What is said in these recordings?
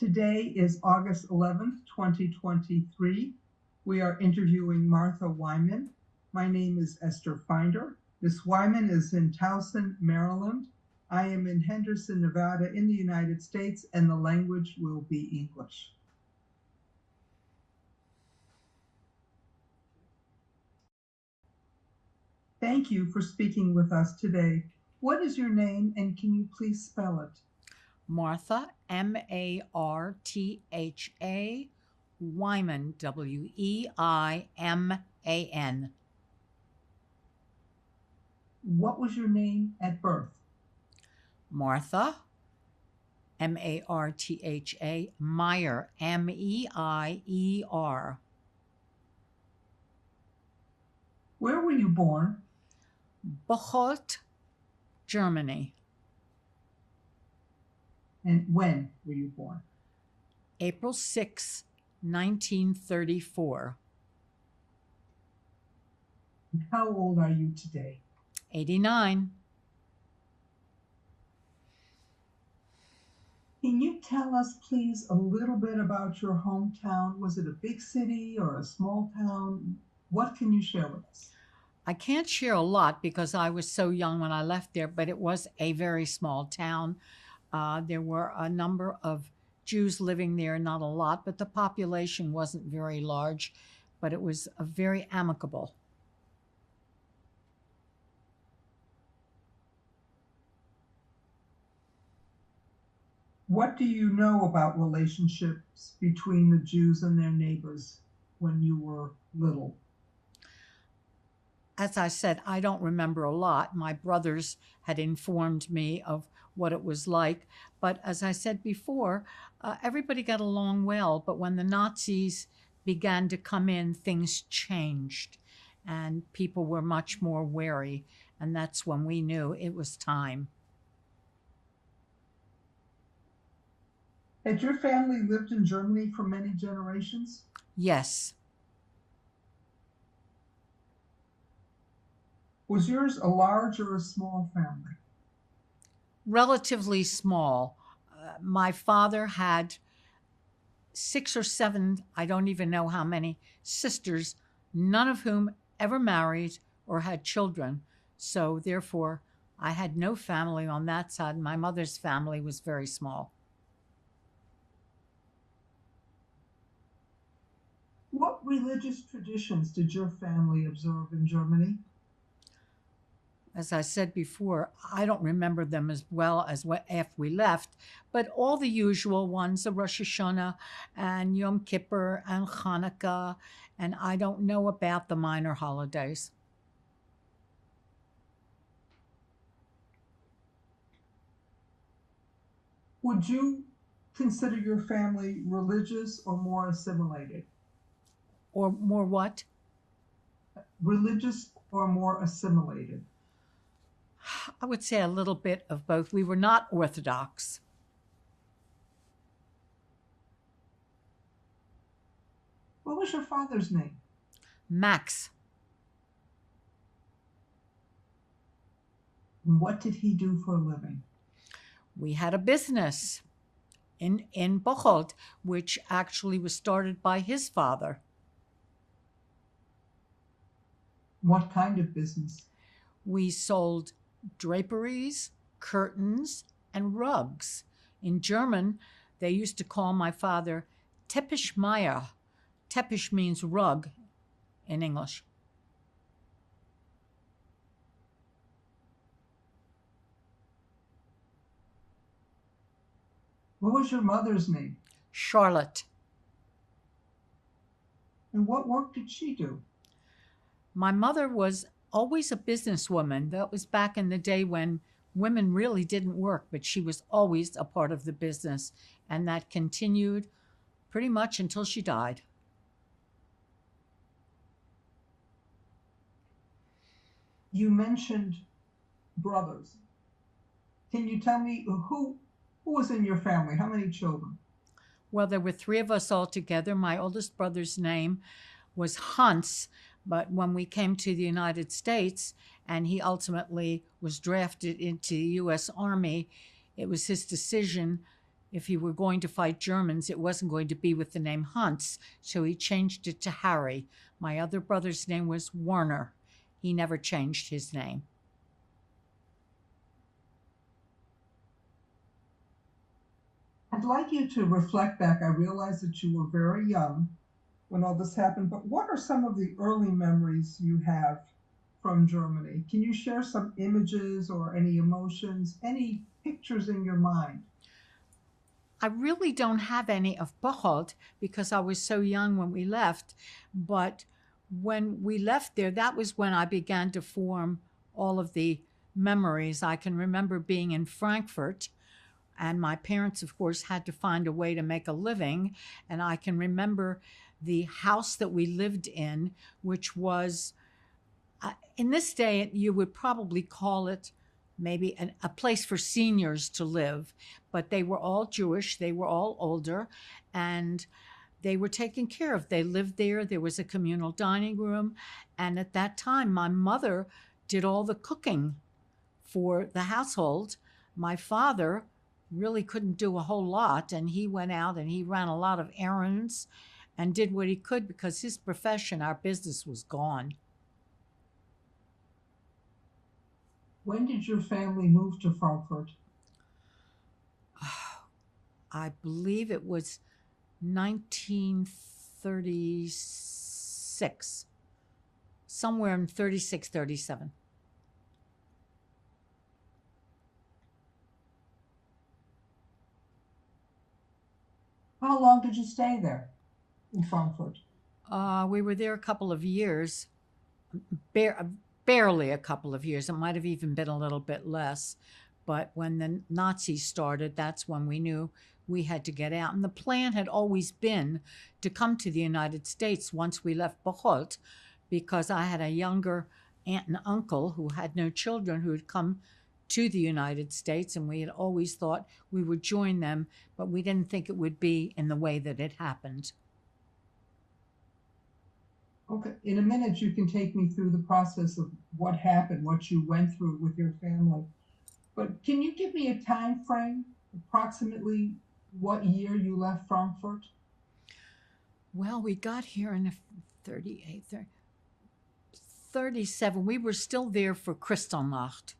Today is August 11th, 2023. We are interviewing Martha Weiman. My name is Esther Finder. Ms. Weiman is in Towson, Maryland. I am in Henderson, Nevada in the United States, and the language will be English. Thank you for speaking with us today. What is your name, and can you please spell it? Martha, M-A-R-T-H-A, Weiman, W-E-I-M-A-N. What was your name at birth? Martha, M-A-R-T-H-A, Meyer, M-E-I-E-R. Where were you born? Bocholt, Germany. And when were you born? April 6, 1934. And how old are you today? 89. Can you tell us, please, a little bit about your hometown? Was it a big city or a small town? What can you share with us? I can't share a lot because I was so young when I left there, but it was a very small town. There were a number of Jews living there, not a lot, but the population wasn't very large, but it was very amicable. What do you know about relationships between the Jews and their neighbors when you were little? As I said, I don't remember a lot. My brothers had informed me of what it was like. But as I said before, everybody got along well. But when the Nazis began to come in, things changed and people were much more wary. And that's when we knew it was time. Had your family lived in Germany for many generations? Yes. Was yours a large or a small family? Relatively small. My father had 6 or 7, I don't even know how many, sisters, none of whom ever married or had children. So therefore, I had no family on that side. My mother's family was very small. What religious traditions did your family observe in Germany? As I said before, I don't remember them as well as after we left, but all the usual ones, the Rosh Hashanah and Yom Kippur and Hanukkah, and I don't know about the minor holidays. Would you consider your family religious or more assimilated? Or more what? Religious or more assimilated? I would say a little bit of both. We were not Orthodox. What was your father's name? Max. And what did he do for a living? We had a business in Bocholt, which actually was started by his father. What kind of business? We sold draperies, curtains, and rugs. In German, they used to call my father Teppichmeier. Teppich means rug in English. What was your mother's name? Charlotte. And what work did she do? My mother was always a businesswoman. That was back in the day when women really didn't work, but she was always a part of the business. And that continued pretty much until she died. You mentioned brothers. Can you tell me who was in your family? How many children? Well, there were 3 of us all together. My oldest brother's name was Hans, but when we came to the United States and he ultimately was drafted into the U.S. Army, it was his decision if he were going to fight Germans, it wasn't going to be with the name Hunts, so he changed it to Harry. My other brother's name was Werner. He never changed his name. I'd like you to reflect back. I realize that you were very young when all this happened, but what are some of the early memories you have from Germany? Can you share some images or any emotions, any pictures in your mind? I really don't have any of Bocholt because I was so young when we left, but when we left there, that was when I began to form all of the memories. I can remember being in Frankfurt, and my parents, of course, had to find a way to make a living. And I can remember the house that we lived in, which was, in this day, you would probably call it maybe a place for seniors to live. But they were all Jewish, they were all older, and they were taken care of. They lived there. There was a communal dining room. And at that time, my mother did all the cooking for the household. My father really couldn't do a whole lot, and he went out and he ran a lot of errands and did what he could because his profession, our business, was gone. When did your family move to Frankfurt? I believe it was 1936, somewhere in 36, 37. How long did you stay there in Frankfurt? We were there a couple of years, barely a couple of years. It might have even been a little bit less. But when the Nazis started, that's when we knew we had to get out. And the plan had always been to come to the United States once we left Bocholt, because I had a younger aunt and uncle who had no children who had come to the United States, and we had always thought we would join them, but we didn't think it would be in the way that it happened. Okay, in a minute you can take me through the process of what happened, what you went through with your family. But can you give me a time frame, approximately what year you left Frankfurt? Well, we got here in 37. We were still there for Kristallnacht,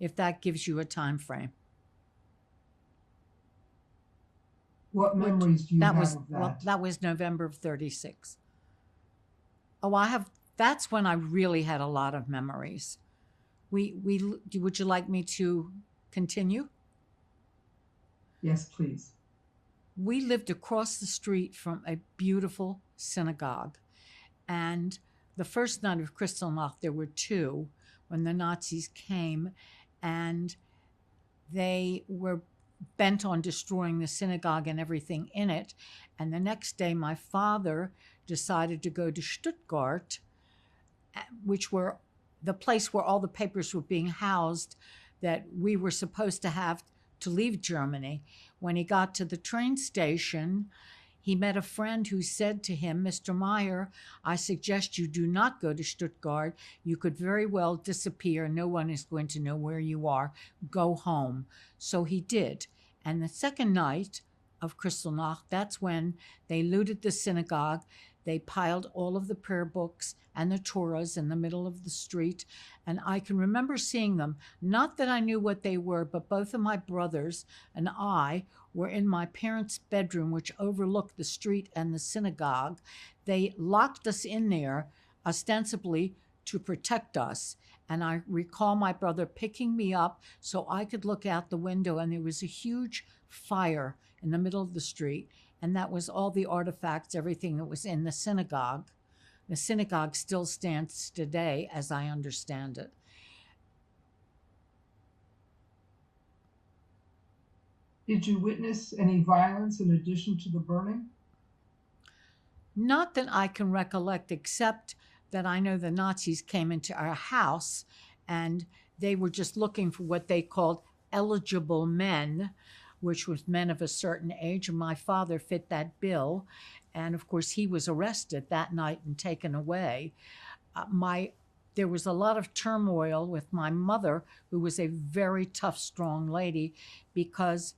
if that gives you a time frame. What memories do you have of that? Well, that was November of 36. Oh, that's when I really had a lot of memories. Would you like me to continue? Yes, please. We lived across the street from a beautiful synagogue. And the first night of Kristallnacht, there were two when the Nazis came, and they were bent on destroying the synagogue and everything in it. And the next day, my father decided to go to Stuttgart, which were the place where all the papers were being housed that we were supposed to have to leave Germany. When he got to the train station, he met a friend who said to him, "Mr. Meyer, I suggest you do not go to Stuttgart. You could very well disappear. No one is going to know where you are. Go home." So he did. And the second night of Kristallnacht, that's when they looted the synagogue. They piled all of the prayer books and the Torahs in the middle of the street. And I can remember seeing them. Not that I knew what they were, but both of my brothers and I were in my parents' bedroom, which overlooked the street and the synagogue. They locked us in there, ostensibly to protect us. And I recall my brother picking me up so I could look out the window, and there was a huge fire in the middle of the street. And that was all the artifacts, everything that was in the synagogue. The synagogue still stands today, as I understand it. Did you witness any violence in addition to the burning? Not that I can recollect, except that I know the Nazis came into our house and they were just looking for what they called eligible men, which was men of a certain age, and my father fit that bill. And of course, he was arrested that night and taken away. There was a lot of turmoil with my mother, who was a very tough, strong lady, because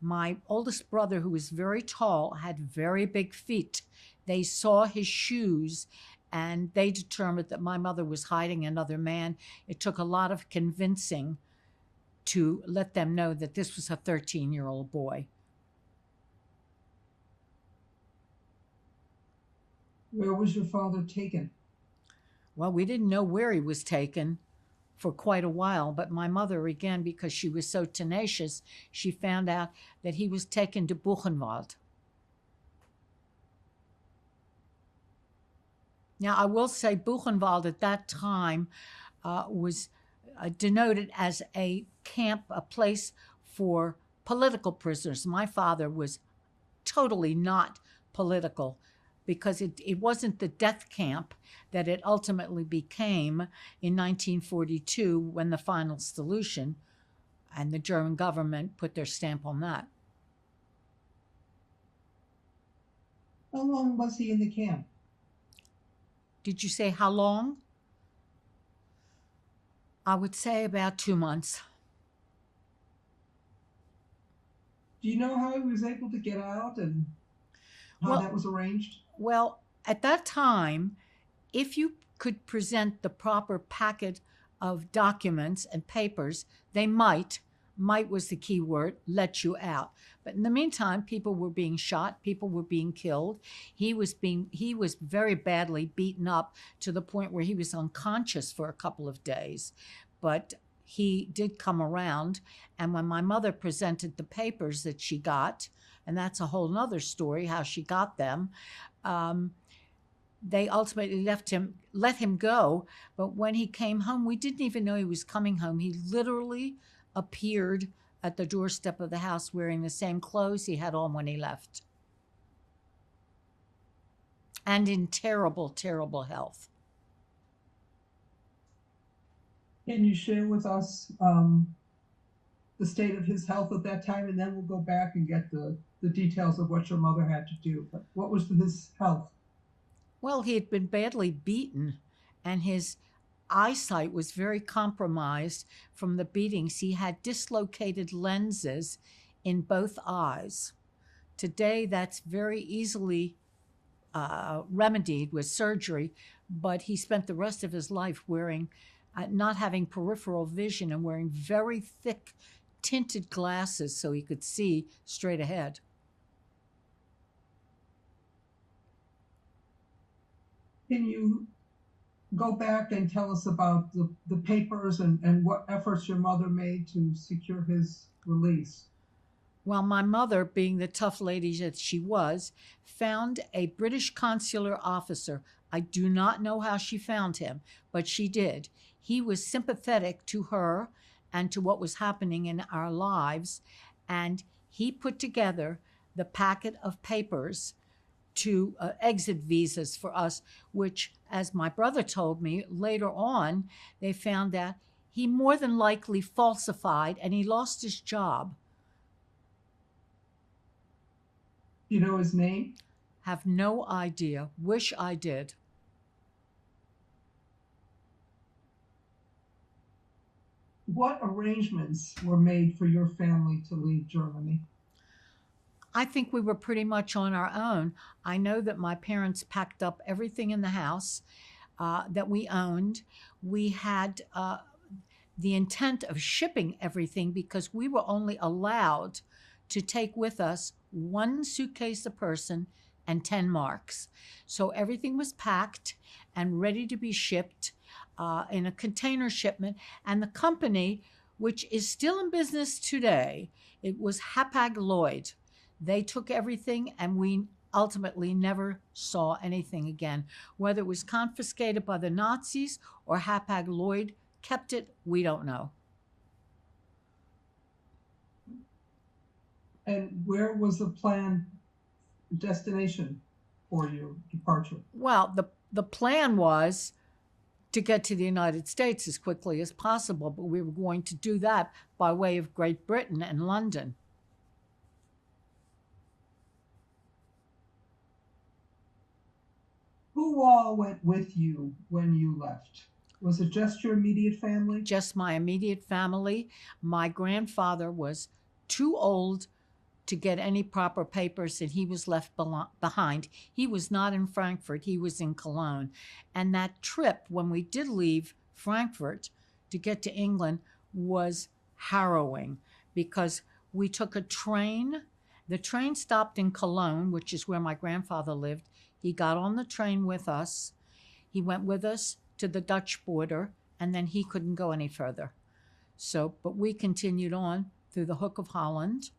My oldest brother, who was very tall, had very big feet. They saw his shoes and they determined that my mother was hiding another man. It took a lot of convincing to let them know that this was a 13-year-old boy. Where was your father taken? Well, we didn't know where he was taken for quite a while, but my mother, again, because she was so tenacious, she found out that he was taken to Buchenwald. Now, I will say Buchenwald at that time was denoted as a camp, a place for political prisoners. My father was totally not political because it wasn't the death camp that it ultimately became in 1942 when the final solution and the German government put their stamp on that. How long was he in the camp? Did you say how long? I would say about 2 months. Do you know how he was able to get out and how that was arranged? Well, at that time, if you could present the proper packet of documents and papers, they might was the key word, let you out. But in the meantime, people were being shot, people were being killed. He was very badly beaten up to the point where he was unconscious for a couple of days. But he did come around, and when my mother presented the papers that she got, and that's a whole nother story, how she got them, they ultimately let him go. But when he came home, we didn't even know he was coming home. He literally appeared at the doorstep of the house wearing the same clothes he had on when he left. And in terrible, terrible health. Can you share with us the state of his health at that time? And then we'll go back and get the details of what your mother had to do. But what was his health? Well, he had been badly beaten, and his eyesight was very compromised from the beatings. He had dislocated lenses in both eyes. Today, that's very easily remedied with surgery, but he spent the rest of his life wearing, not having peripheral vision and wearing very thick tinted glasses so he could see straight ahead. Can you go back and tell us about the papers and what efforts your mother made to secure his release? Well, my mother, being the tough lady that she was, found a British consular officer. I do not know how she found him, but she did. He was sympathetic to her and to what was happening in our lives, and he put together the packet of papers to exit visas for us, which, as my brother told me later on, they found that he more than likely falsified and he lost his job. Do you know his name? Have no idea. Wish I did. What arrangements were made for your family to leave Germany? I think we were pretty much on our own. I know that my parents packed up everything in the house that we owned. We had the intent of shipping everything because we were only allowed to take with us 1 suitcase a person and 10 marks. So everything was packed and ready to be shipped in a container shipment. And the company, which is still in business today, it was Hapag-Lloyd. They took everything, and we ultimately never saw anything again. Whether it was confiscated by the Nazis or Hapag-Lloyd kept it, we don't know. And where was the planned destination for your departure? Well, the plan was to get to the United States as quickly as possible, but we were going to do that by way of Great Britain and London. Who all went with you when you left? Was it just your immediate family? Just my immediate family. My grandfather was too old to get any proper papers, and he was left behind. He was not in Frankfurt, he was in Cologne. And that trip, when we did leave Frankfurt to get to England, was harrowing because we took a train. The train stopped in Cologne, which is where my grandfather lived. He got on the train with us. He went with us to the Dutch border, and then he couldn't go any further. So, but we continued on through the Hook of Holland,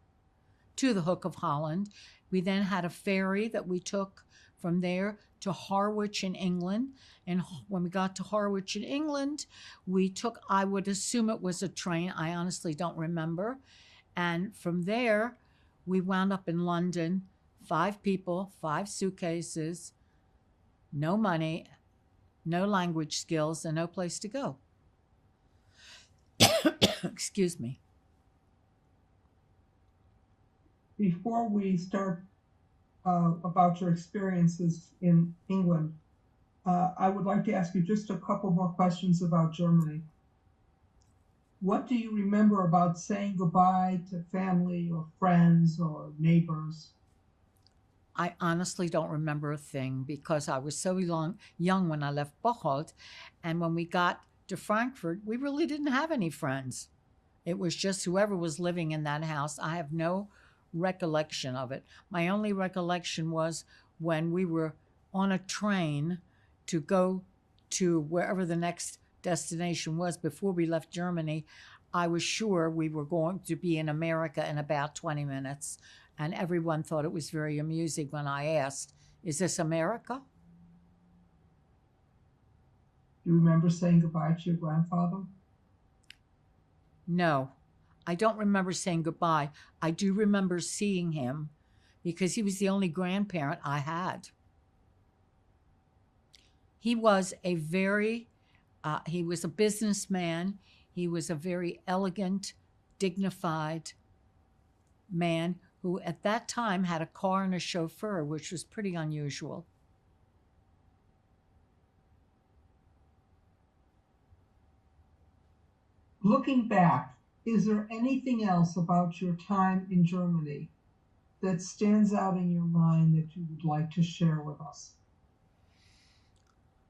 to the Hook of Holland. We then had a ferry that we took from there to Harwich in England. And when we got to Harwich in England, we took, I would assume it was a train. I honestly don't remember. And from there, we wound up in London, 5 people, 5 suitcases, no money, no language skills, and no place to go. Excuse me. Before we start about your experiences in England, I would like to ask you just a couple more questions about Germany. What do you remember about saying goodbye to family or friends or neighbors? I honestly don't remember a thing because I was so young when I left Bocholt. And when we got to Frankfurt, we really didn't have any friends. It was just whoever was living in that house. I have no recollection of it. My only recollection was when we were on a train to go to wherever the next destination was before we left Germany. I was sure we were going to be in America in about 20 minutes. And everyone thought it was very amusing when I asked, "Is this America?" Do you remember saying goodbye to your grandfather? No, I don't remember saying goodbye. I do remember seeing him because he was the only grandparent I had. He was a he was a businessman. He was a very elegant, dignified man who at that time had a car and a chauffeur, which was pretty unusual. Looking back, is there anything else about your time in Germany that stands out in your mind that you would like to share with us?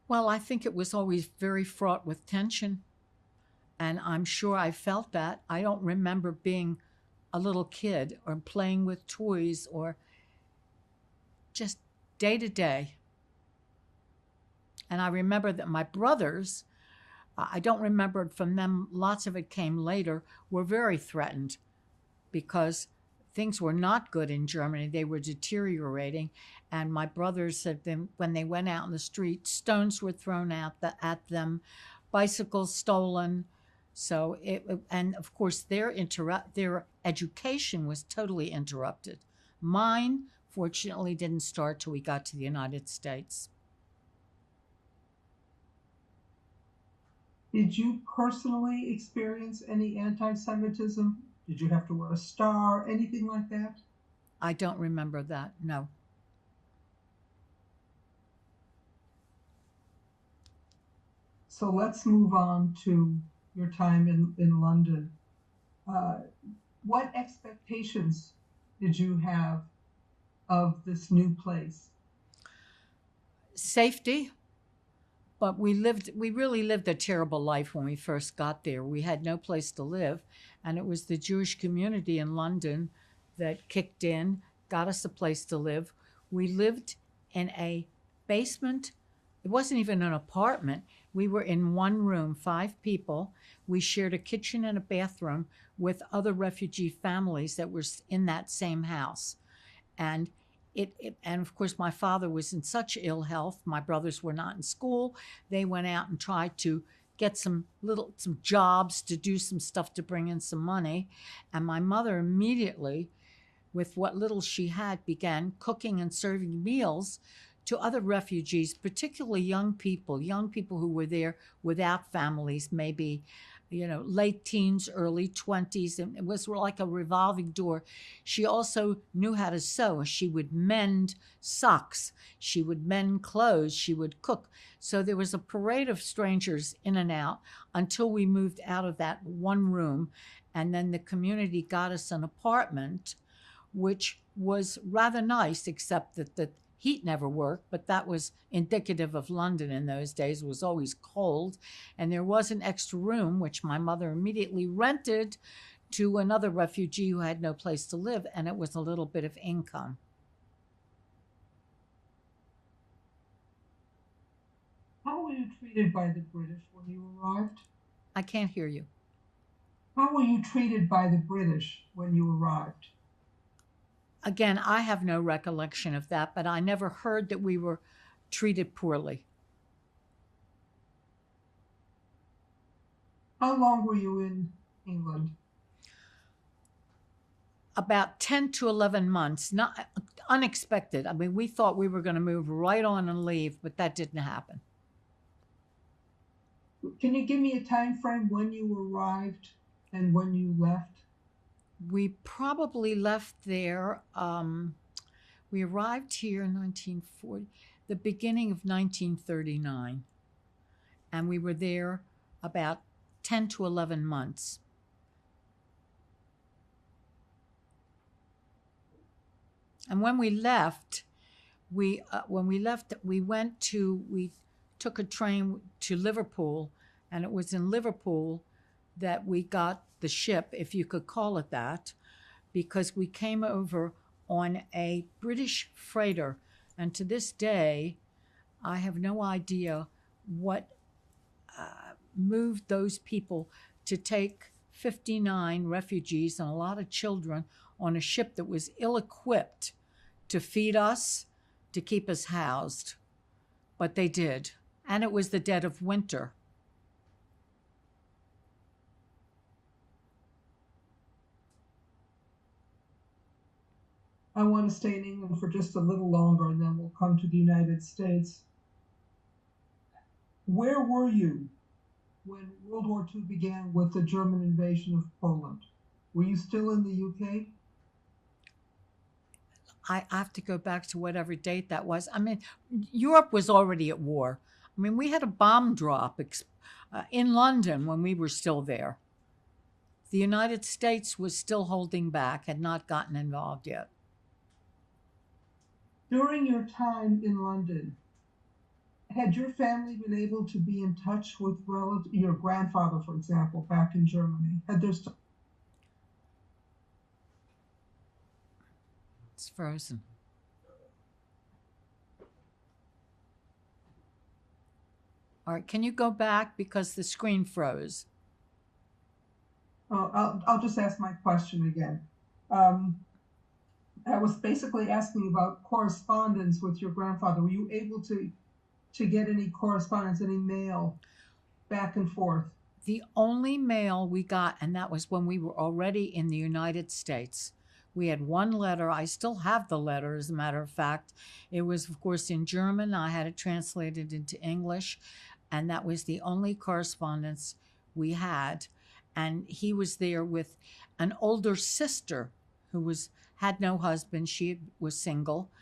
Well, I think it was always very fraught with tension. And I'm sure I felt that. I don't remember being a little kid or playing with toys or just day to day. And I remember that my brothers, I don't remember it from them, lots of it came later, were very threatened because things were not good in Germany. They were deteriorating. And my brothers said when they went out in the street, stones were thrown at them, bicycles stolen. So and of course their education was totally interrupted. Mine, fortunately, didn't start till we got to the United States. Did you personally experience any anti-Semitism? Did you have to wear a star, anything like that? I don't remember that, no. So let's move on to your time in London. What expectations did you have of this new place? Safety, but we really lived a terrible life when we first got there. We had no place to live, and it was the Jewish community in London that kicked in, got us a place to live. We lived in a basement. It wasn't even an apartment. We were in one room, 5 people. We shared a kitchen and a bathroom with other refugee families that were in that same house. And and of course, my father was in such ill health. My brothers were not in school. They went out and tried to get some jobs to do some stuff to bring in some money. And my mother immediately, with what little she had, began cooking and serving meals to other refugees, particularly young people who were there without families, maybe, late teens, early 20s. And it was like a revolving door. She also knew how to sew. She would mend socks. She would mend clothes. She would cook. So there was a parade of strangers in and out until we moved out of that one room. And then the community got us an apartment which was rather nice, except that the heat never worked, but that was indicative of London in those days. It was always cold, and there was an extra room, which my mother immediately rented to another refugee who had no place to live, and it was a little bit of income. How were you treated by the British when you arrived? I can't hear you. How were you treated by the British when you arrived? Again, I have no recollection of that, but I never heard that we were treated poorly. How long were you in England? About 10 to 11 months, not unexpected. I mean, we thought we were going to move right on and leave, but that didn't happen. Can you give me a time frame when you arrived and when you left? We probably left there. We arrived here in 1940, the beginning of 1939, and we were there about 10 to 11 months. And when we left, we took a train to Liverpool, and it was in Liverpool that we got the ship, if you could call it that, because we came over on a British freighter. And to this day, I have no idea what moved those people to take 59 refugees and a lot of children on a ship that was ill-equipped to feed us, to keep us housed. But they did. And it was the dead of winter. I want to stay in England for just a little longer, and then we'll come to the United States. Where were you when World War II began with the German invasion of Poland? Were you still in the UK? I have to go back to whatever date that was. I mean, Europe was already at war. I mean, we had a bomb drop in London when we were still there. The United States was still holding back, had not gotten involved yet. During your time in London, had your family been able to be in touch with your grandfather, for example, back in Germany? Had there It's frozen. All right, can you go back because the screen froze? I'll just ask my question again. I was basically asking about correspondence with your grandfather. Were you able to get any correspondence, any mail back and forth? The only mail we got, and that was when we were already in the United States. We had one letter. I still have the letter, as a matter of fact. It was, of course, in German. I had it translated into English, and that was the only correspondence we had. And he was there with an older sister who had no husband. She was single,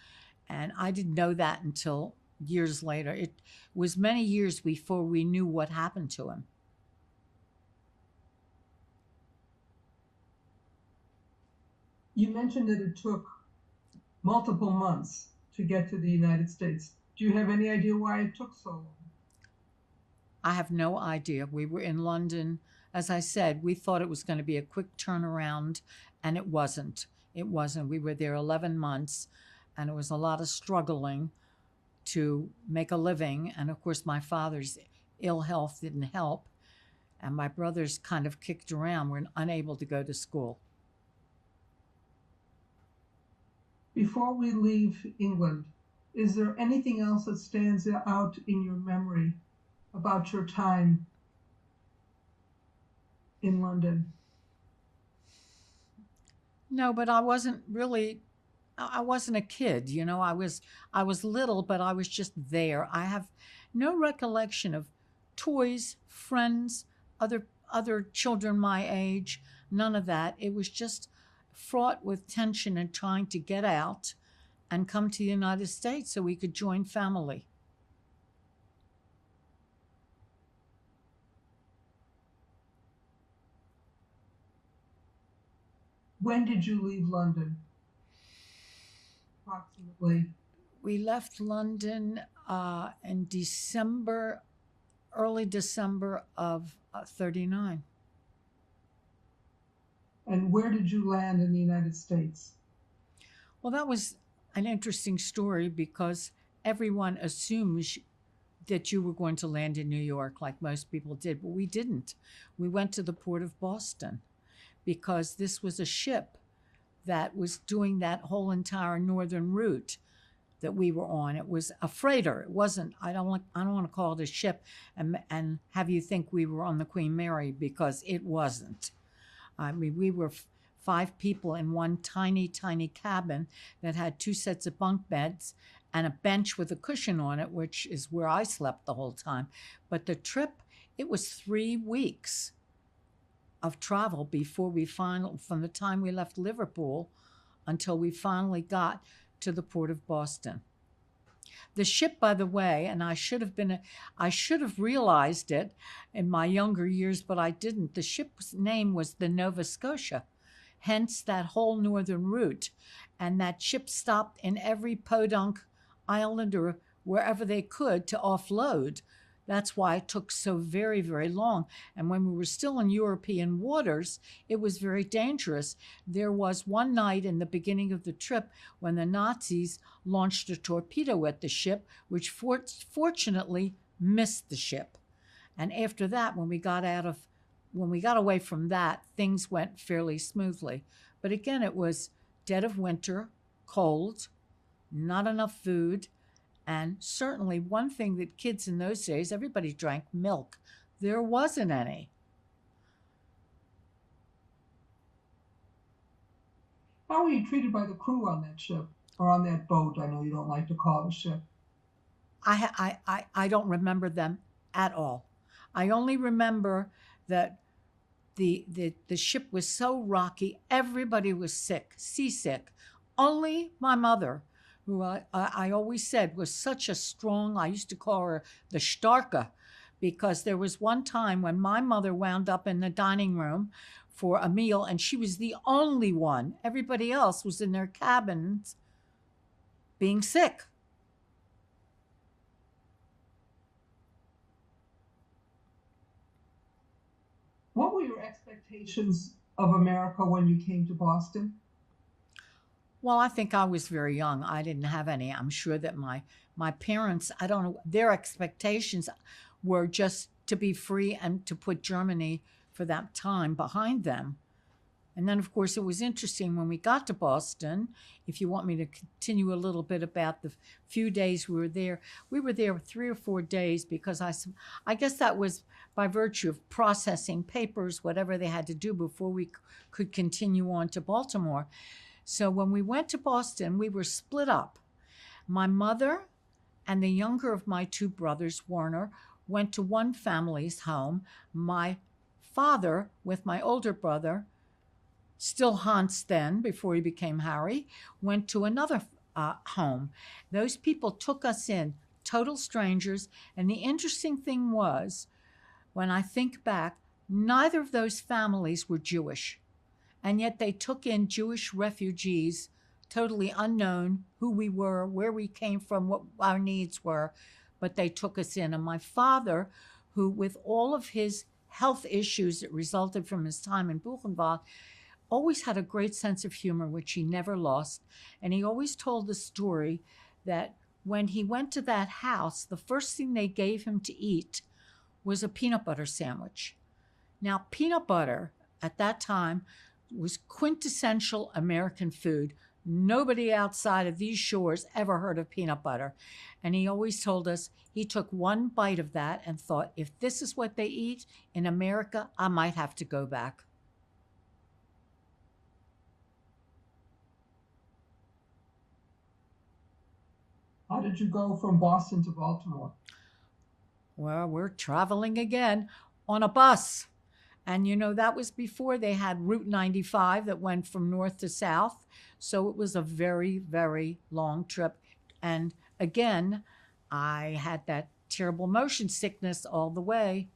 and I didn't know that until years later. It was many years before we knew what happened to him. You mentioned that it took multiple months to get to the United States. Do you have any idea why it took so long? I have no idea. We were in London. As I said, we thought it was going to be a quick turnaround, and it wasn't. It wasn't. We were there 11 months, and it was a lot of struggling to make a living. And of course, my father's ill health didn't help, and my brothers kind of kicked around. We're unable to go to school. Before we leave England, is there anything else that stands out in your memory about your time in London? No, but I wasn't a kid, you know. I was little, but I was just there. I have no recollection of toys, friends, other children my age, none of that. It was just fraught with tension and trying to get out and come to the United States so we could join family. When did you leave London? approximately? We left London in December, early December of 39. And where did you land in the United States? Well, that was an interesting story because everyone assumes that you were going to land in New York like most people did, but we didn't. We went to the port of Boston because this was a ship that was doing that whole entire northern route that we were on. It was a freighter. It wasn't, I don't want to call it a ship and have you think we were on the Queen Mary, because it wasn't. I mean, we were 5 people in one tiny, tiny cabin that had 2 sets of bunk beds and a bench with a cushion on it, which is where I slept the whole time. But the trip, it was 3 weeks of travel before we finally, from the time we left Liverpool until we finally got to the port of Boston. The ship, by the way, and I should have realized it in my younger years, but I didn't. The ship's name was the Nova Scotia, hence that whole northern route. And that ship stopped in every podunk island or wherever they could to offload. That's why it took so very, very long. And when we were still in European waters, it was very dangerous. There was one night in the beginning of the trip when the Nazis launched a torpedo at the ship, which fortunately missed the ship. And after that, when we got away from that, things went fairly smoothly. But again, it was dead of winter, cold, not enough food. And certainly one thing that kids in those days, everybody drank milk. There wasn't any. How were you treated by the crew on that ship or on that boat? I know you don't like to call it a ship. I don't remember them at all. I only remember that the ship was so rocky, everybody was sick, seasick. Only my mother, who I always said was such a strong, I used to call her the Starke, because there was one time when my mother wound up in the dining room for a meal and she was the only one. Everybody else was in their cabins being sick. What were your expectations of America when you came to Boston? Well, I think I was very young. I didn't have any. I'm sure that my parents, I don't know, their expectations were just to be free and to put Germany for that time behind them. And then, of course, it was interesting when we got to Boston. If you want me to continue a little bit about the few days we were there 3 or 4 days because I guess that was by virtue of processing papers, whatever they had to do before we could continue on to Baltimore. So when we went to Boston, we were split up. My mother and the younger of my 2 brothers, Warner, went to one family's home. My father, with my older brother, still Hans then, before he became Harry, went to another home. Those people took us in, total strangers. And the interesting thing was, when I think back, neither of those families were Jewish. And yet they took in Jewish refugees, totally unknown who we were, where we came from, what our needs were, but they took us in. And my father, who with all of his health issues that resulted from his time in Buchenwald, always had a great sense of humor, which he never lost. And he always told the story that when he went to that house, the first thing they gave him to eat was a peanut butter sandwich. Now, peanut butter at that time was quintessential American food. Nobody outside of these shores ever heard of peanut butter. And he always told us he took one bite of that and thought, if this is what they eat in America, I might have to go back. How did you go from Boston to Baltimore? Well, we're traveling again on a bus. And you know, that was before they had Route 95 that went from north to south. So it was a very, very long trip. And again, I had that terrible motion sickness all the way.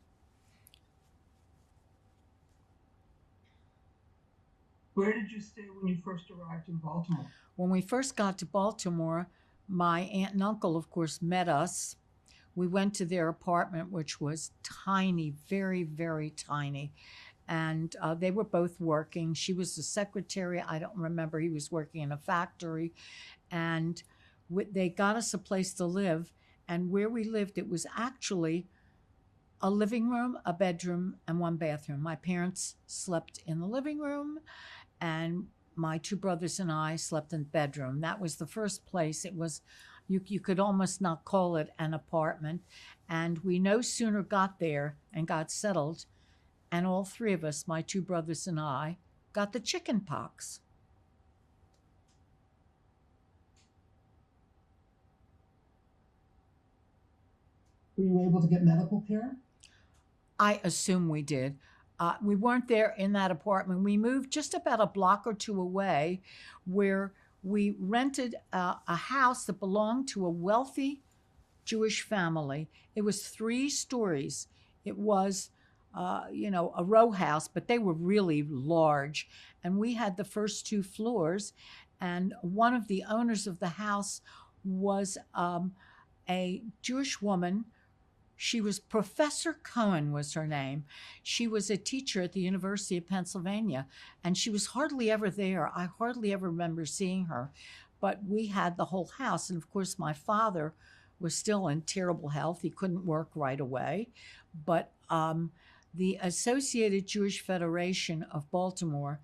Where did you stay when you first arrived in Baltimore? When we first got to Baltimore, my aunt and uncle, of course, met us. We went to their apartment, which was tiny, very, very tiny. And they were both working. She was the secretary. I don't remember. He was working in a factory. And they got us a place to live. And where we lived, it was actually a living room, a bedroom, and one bathroom. My parents slept in the living room, and my two brothers and I slept in the bedroom. That was the first place. It was, you could almost not call it an apartment. And we no sooner got there and got settled, and all three of us, my two brothers and I, got the chicken pox. Were you able to get medical care? I assume we did. We weren't there in that apartment. We moved just about a block or two away, where we rented a house that belonged to a wealthy Jewish family. It was 3 stories. It was, a row house, but they were really large. And we had the first 2 floors. And one of the owners of the house was a Jewish woman. She was Professor Cohen was her name. She was a teacher at the University of Pennsylvania, and she was hardly ever there. I hardly ever remember seeing her, but we had the whole house. And of course, my father was still in terrible health. He couldn't work right away, but the Associated Jewish Federation of Baltimore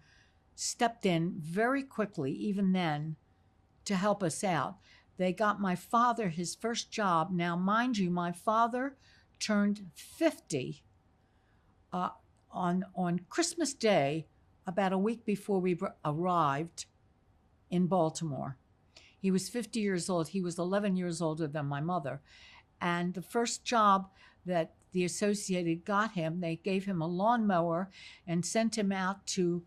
stepped in very quickly, even then, to help us out. They got my father his first job. Now, mind you, my father turned 50 on Christmas Day, about a week before we arrived in Baltimore. He was 50 years old. He was 11 years older than my mother. And the first job that the Associated got him, they gave him a lawnmower and sent him out to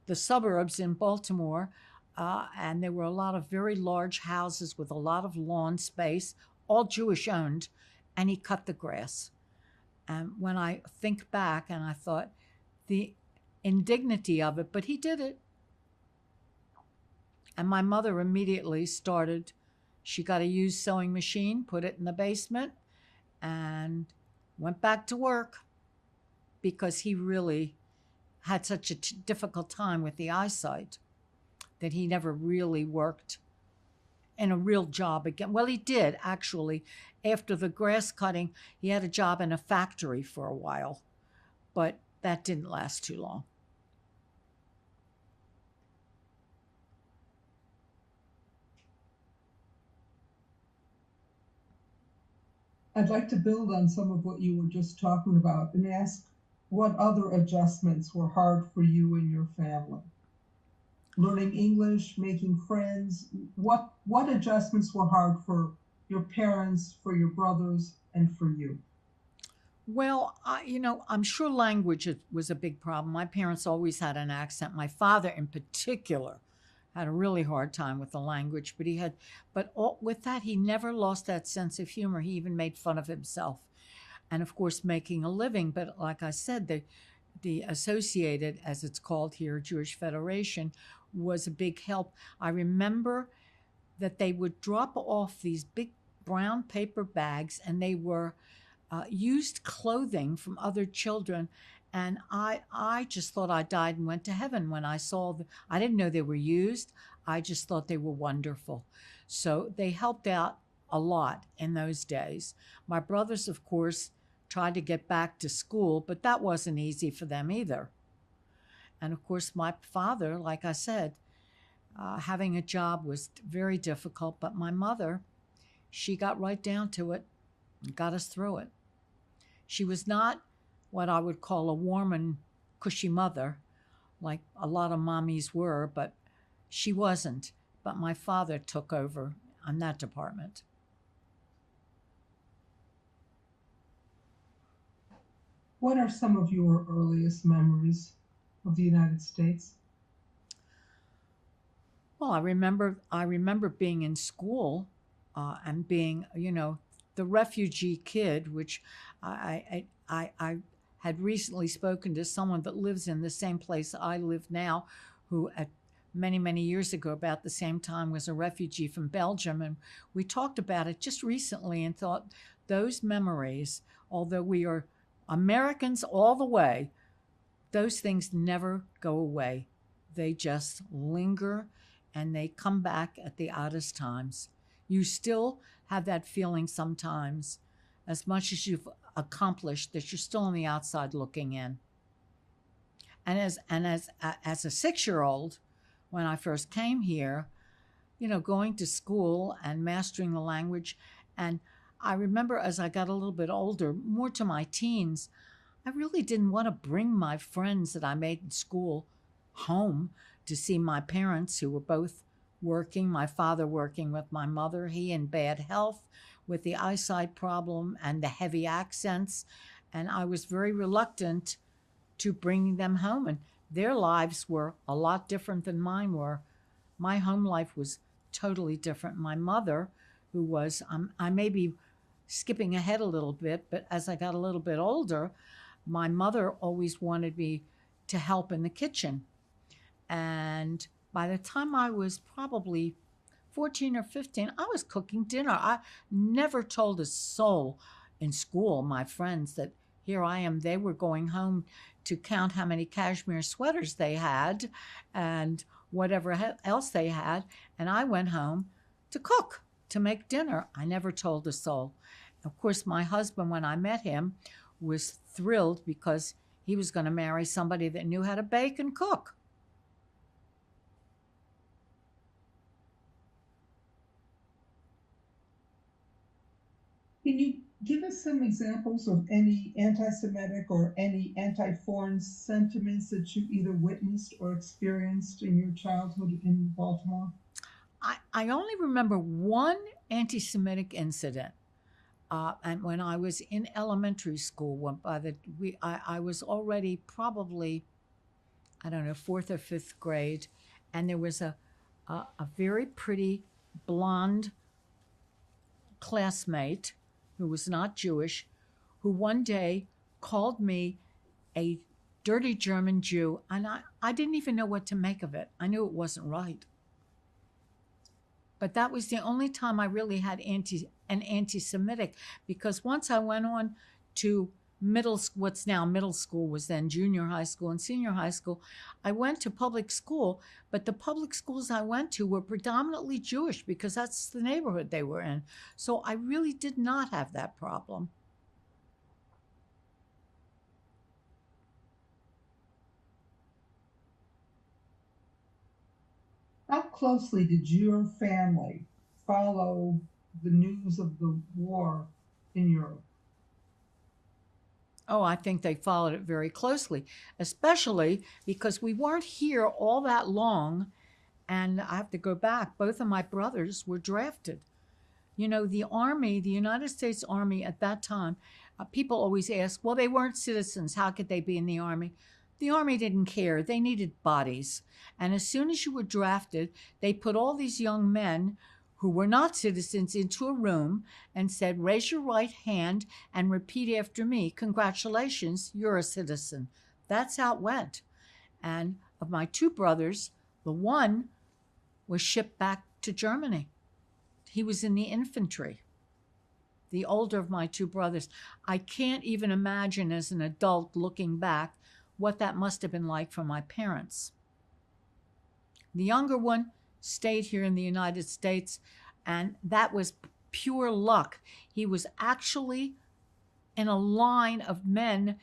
the suburbs in Baltimore. And there were a lot of very large houses with a lot of lawn space, all Jewish owned, and he cut the grass. And when I think back, and I thought the indignity of it, but he did it. And my mother immediately started, she got a used sewing machine, put it in the basement, and went back to work, because he really had such a difficult time with the eyesight that he never really worked in a real job again. Well, he did, actually. After the grass cutting, he had a job in a factory for a while, but that didn't last too long. I'd like to build on some of what you were just talking about and ask what other adjustments were hard for you and your family? Learning English, making friends, what adjustments were hard for your parents, for your brothers, and for you? Well, I'm sure language was a big problem. My parents always had an accent. My father, in particular, had a really hard time with the language, with that, he never lost that sense of humor. He even made fun of himself, and of course, making a living. But like I said, the Associated, as it's called here, Jewish Federation, was a big help. I remember that they would drop off these big brown paper bags, and they were used clothing from other children. And I just thought I died and went to heaven when I saw them. I didn't know they were used. I just thought they were wonderful. So they helped out a lot in those days. My brothers, of course, tried to get back to school, but that wasn't easy for them either. And of course, my father, like I said, having a job was very difficult. But my mother, she got right down to it and got us through it. She was not what I would call a warm and cushy mother, like a lot of mommies were, but she wasn't. But my father took over on that department. What are some of your earliest memories of the United States? Well, I remember being in school and being, the refugee kid, which I had recently spoken to someone that lives in the same place I live now, who at many, many years ago, about the same time, was a refugee from Belgium. And we talked about it just recently and thought those memories, although we are Americans all the way, those things never go away. They just linger and they come back at the oddest times. You still have that feeling sometimes, as much as you've accomplished, that you're still on the outside looking in. And as a 6-year-old, when I first came here, going to school and mastering the language, and I remember as I got a little bit older, more to my teens, I really didn't want to bring my friends that I made in school home to see my parents, who were both working, my father working with my mother, he in bad health with the eyesight problem and the heavy accents. And I was very reluctant to bring them home. And their lives were a lot different than mine were. My home life was totally different. My mother, who was, I may be skipping ahead a little bit, but as I got a little bit older, my mother always wanted me to help in the kitchen. And by the time I was probably 14 or 15, I was cooking dinner. I never told a soul in school, my friends, that here I am. They were going home to count how many cashmere sweaters they had and whatever else they had. And I went home to cook, to make dinner. I never told a soul. Of course, my husband, when I met him, was thrilled because he was going to marry somebody that knew how to bake and cook. Can you give us some examples of any anti-Semitic or any anti-foreign sentiments that you either witnessed or experienced in your childhood in Baltimore? I only remember one anti-Semitic incident. And when I was in elementary school, I was already probably, I don't know, 4th or 5th grade, and there was a very pretty blonde classmate who was not Jewish, who one day called me a dirty German Jew, and I didn't even know what to make of it. I knew it wasn't right. But that was the only time I really had an anti-Semitic, because once I went on to what's now middle school, was then junior high school and senior high school, I went to public school, but the public schools I went to were predominantly Jewish because that's the neighborhood they were in. So I really did not have that problem. How closely did your family follow the news of the war in Europe? Oh, I think they followed it very closely, especially because we weren't here all that long. And I have to go back. Both of my brothers were drafted. The Army, the United States Army at that time, people always ask, well, they weren't citizens. How could they be in the Army? The Army didn't care. They needed bodies. And as soon as you were drafted, they put all these young men who were not citizens into a room and said, raise your right hand and repeat after me. Congratulations, you're a citizen. That's how it went. And of my 2 brothers, the one was shipped back to Germany. He was in the infantry. The older of my 2 brothers. I can't even imagine as an adult looking back what that must have been like for my parents. The younger one stayed here in the United States, and that was pure luck. He was actually in a line of men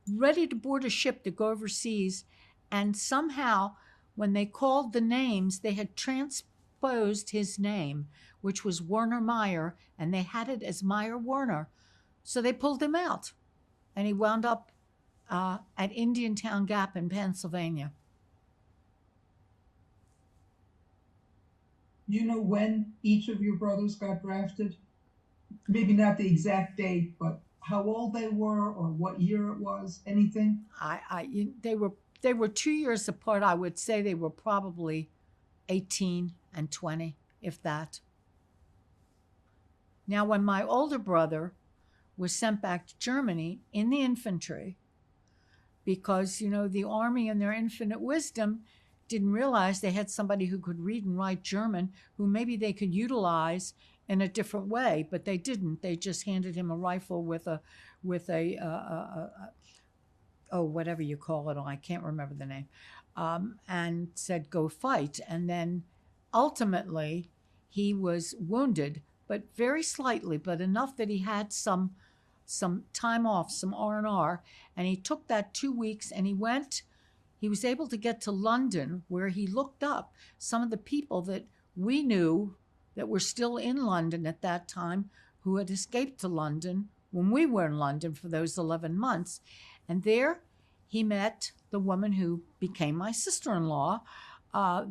ready to board a ship to go overseas, and somehow when they called the names, they had transposed his name, which was Werner Meyer, and they had it as Meyer Werner. So they pulled him out, and he wound up at Indiantown Gap in Pennsylvania. Do you know when each of your brothers got drafted? Maybe not the exact date, but how old they were or what year it was, anything? They were 2 years apart. I would say they were probably 18 and 20, if that. Now, when my older brother was sent back to Germany in the infantry, because, the Army in their infinite wisdom didn't realize they had somebody who could read and write German who maybe they could utilize in a different way, but they didn't. They just handed him a rifle with a oh, whatever you call it, I can't remember the name, and said, go fight. And then ultimately he was wounded, but very slightly, but enough that he had some time off, some R&R, and he took that 2 weeks and he was able to get to London, where he looked up some of the people that we knew that were still in London at that time, who had escaped to London when we were in London for those 11 months. And there he met the woman who became my sister-in-law.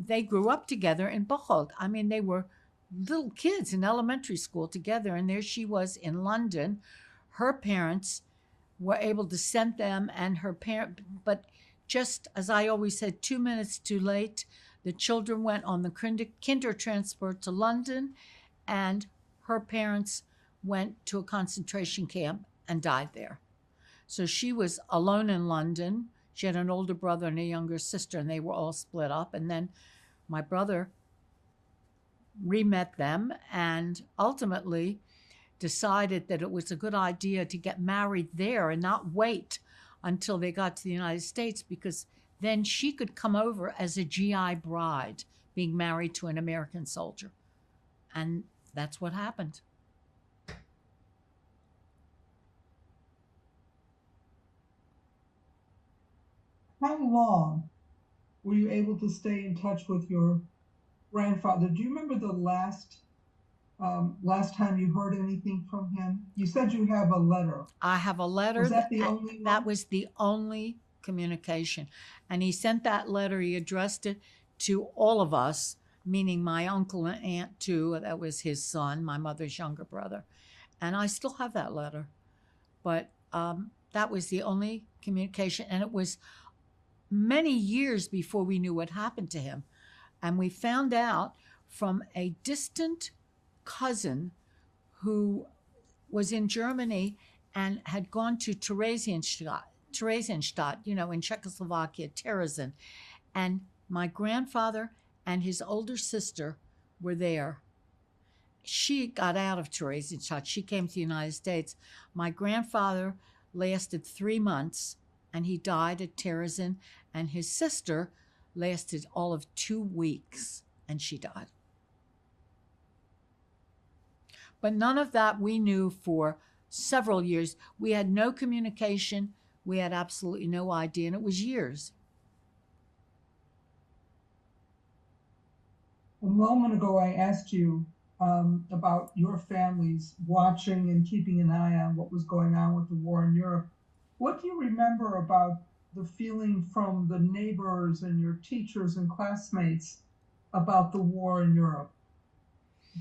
They grew up together in Bocholt. I mean, they were little kids in elementary school together, and there she was in London. Her parents were able to send them, and her parent, but just as I always said, 2 minutes too late. The children went on the kinder transport to London, and her parents went to a concentration camp and died there. So she was alone in London. She had an older brother and a younger sister, and they were all split up. And then my brother re-met them and ultimately decided that it was a good idea to get married there and not wait until they got to the United States, because then she could come over as a GI bride, being married to an American soldier. And that's what happened. How long were you able to stay in touch with your grandfather? Do you remember the last time you heard anything from him? You said you have a letter. I have a letter. Was that the only one? That was the only communication. And he sent that letter, he addressed it to all of us, meaning my uncle and aunt too. That was his son, my mother's younger brother. And I still have that letter. But that was the only communication. And it was many years before we knew what happened to him. And we found out from a distant cousin who was in Germany and had gone to Theresienstadt, in Czechoslovakia, Terezin. And my grandfather and his older sister were there. She got out of Theresienstadt. She came to the United States. My grandfather lasted 3 months, and he died at Terezin. And his sister lasted all of 2 weeks, and she died. But none of that we knew for several years. We had no communication. We had absolutely no idea, and it was years. A moment ago, I asked you about your families watching and keeping an eye on what was going on with the war in Europe. What do you remember about the feeling from the neighbors and your teachers and classmates about the war in Europe?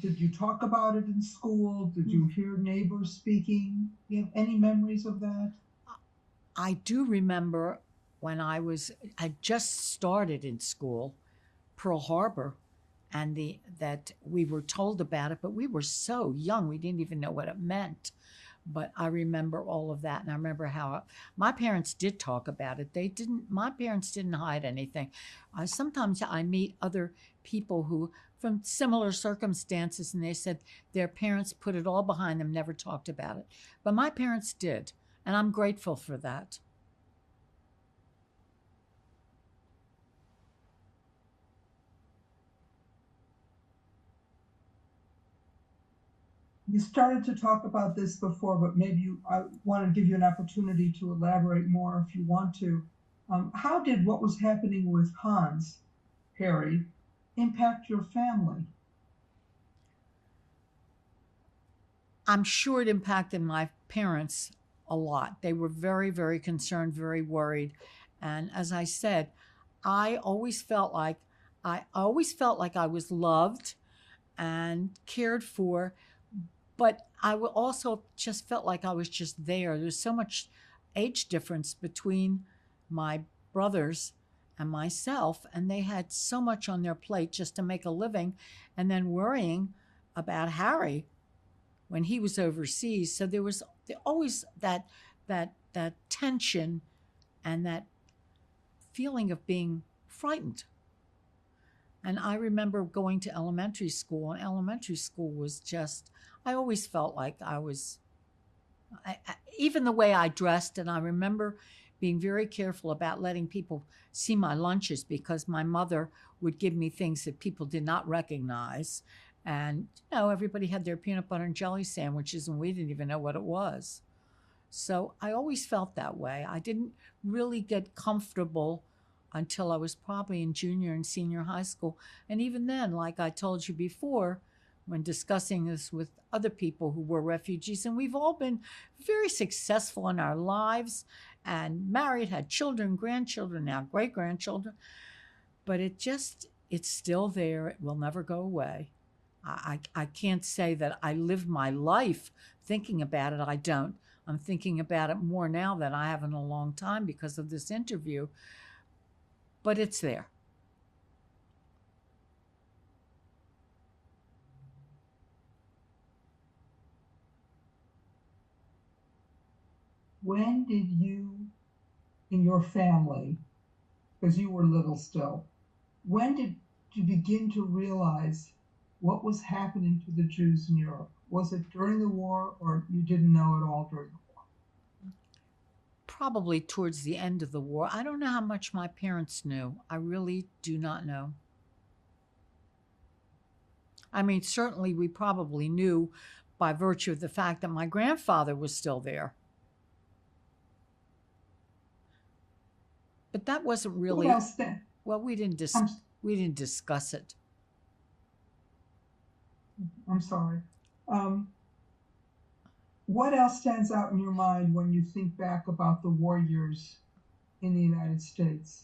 Did you talk about it in school? Did you hear neighbors speaking? Do you have any memories of that? I do remember when I just started in school, Pearl Harbor, and that we were told about it, but we were so young, we didn't even know what it meant. But I remember all of that, and I remember how my parents did talk about it. My parents didn't hide anything. Sometimes I meet other people who, from similar circumstances, and they said their parents put it all behind them, never talked about it. But my parents did, and I'm grateful for that. You started to talk about this before, but maybe I want to give you an opportunity to elaborate more if you want to. How did what was happening with Hans, Harry, impact your family? I'm sure it impacted my parents a lot. They were very, very concerned, very worried. And as I said, I always felt like I was loved and cared for, but I also just felt like I was just there. There's so much age difference between my brothers and myself, and they had so much on their plate just to make a living, and then worrying about Harry when he was overseas. So there was always that tension and that feeling of being frightened. And I remember going to elementary school, and elementary school was just, I always felt like even the way I dressed, and I remember being very careful about letting people see my lunches because my mother would give me things that people did not recognize. And, everybody had their peanut butter and jelly sandwiches, and we didn't even know what it was. So I always felt that way. I didn't really get comfortable until I was probably in junior and senior high school. And even then, like I told you before, when discussing this with other people who were refugees, and we've all been very successful in our lives and married, had children, grandchildren, now great grandchildren, but it's still there. It will never go away. I can't say that I live my life thinking about it. I don't. I'm thinking about it more now than I have in a long time because of this interview, but it's there. When did you, in your family, because you were little still, when did you begin to realize what was happening to the Jews in Europe? Was it during the war, or you didn't know at all during the war? Probably towards the end of the war. I don't know how much my parents knew. I really do not know. I mean, certainly we probably knew by virtue of the fact that my grandfather was still there. But that wasn't really. What else then? Well, we didn't discuss it. I'm sorry. What else stands out in your mind when you think back about the war years in the United States?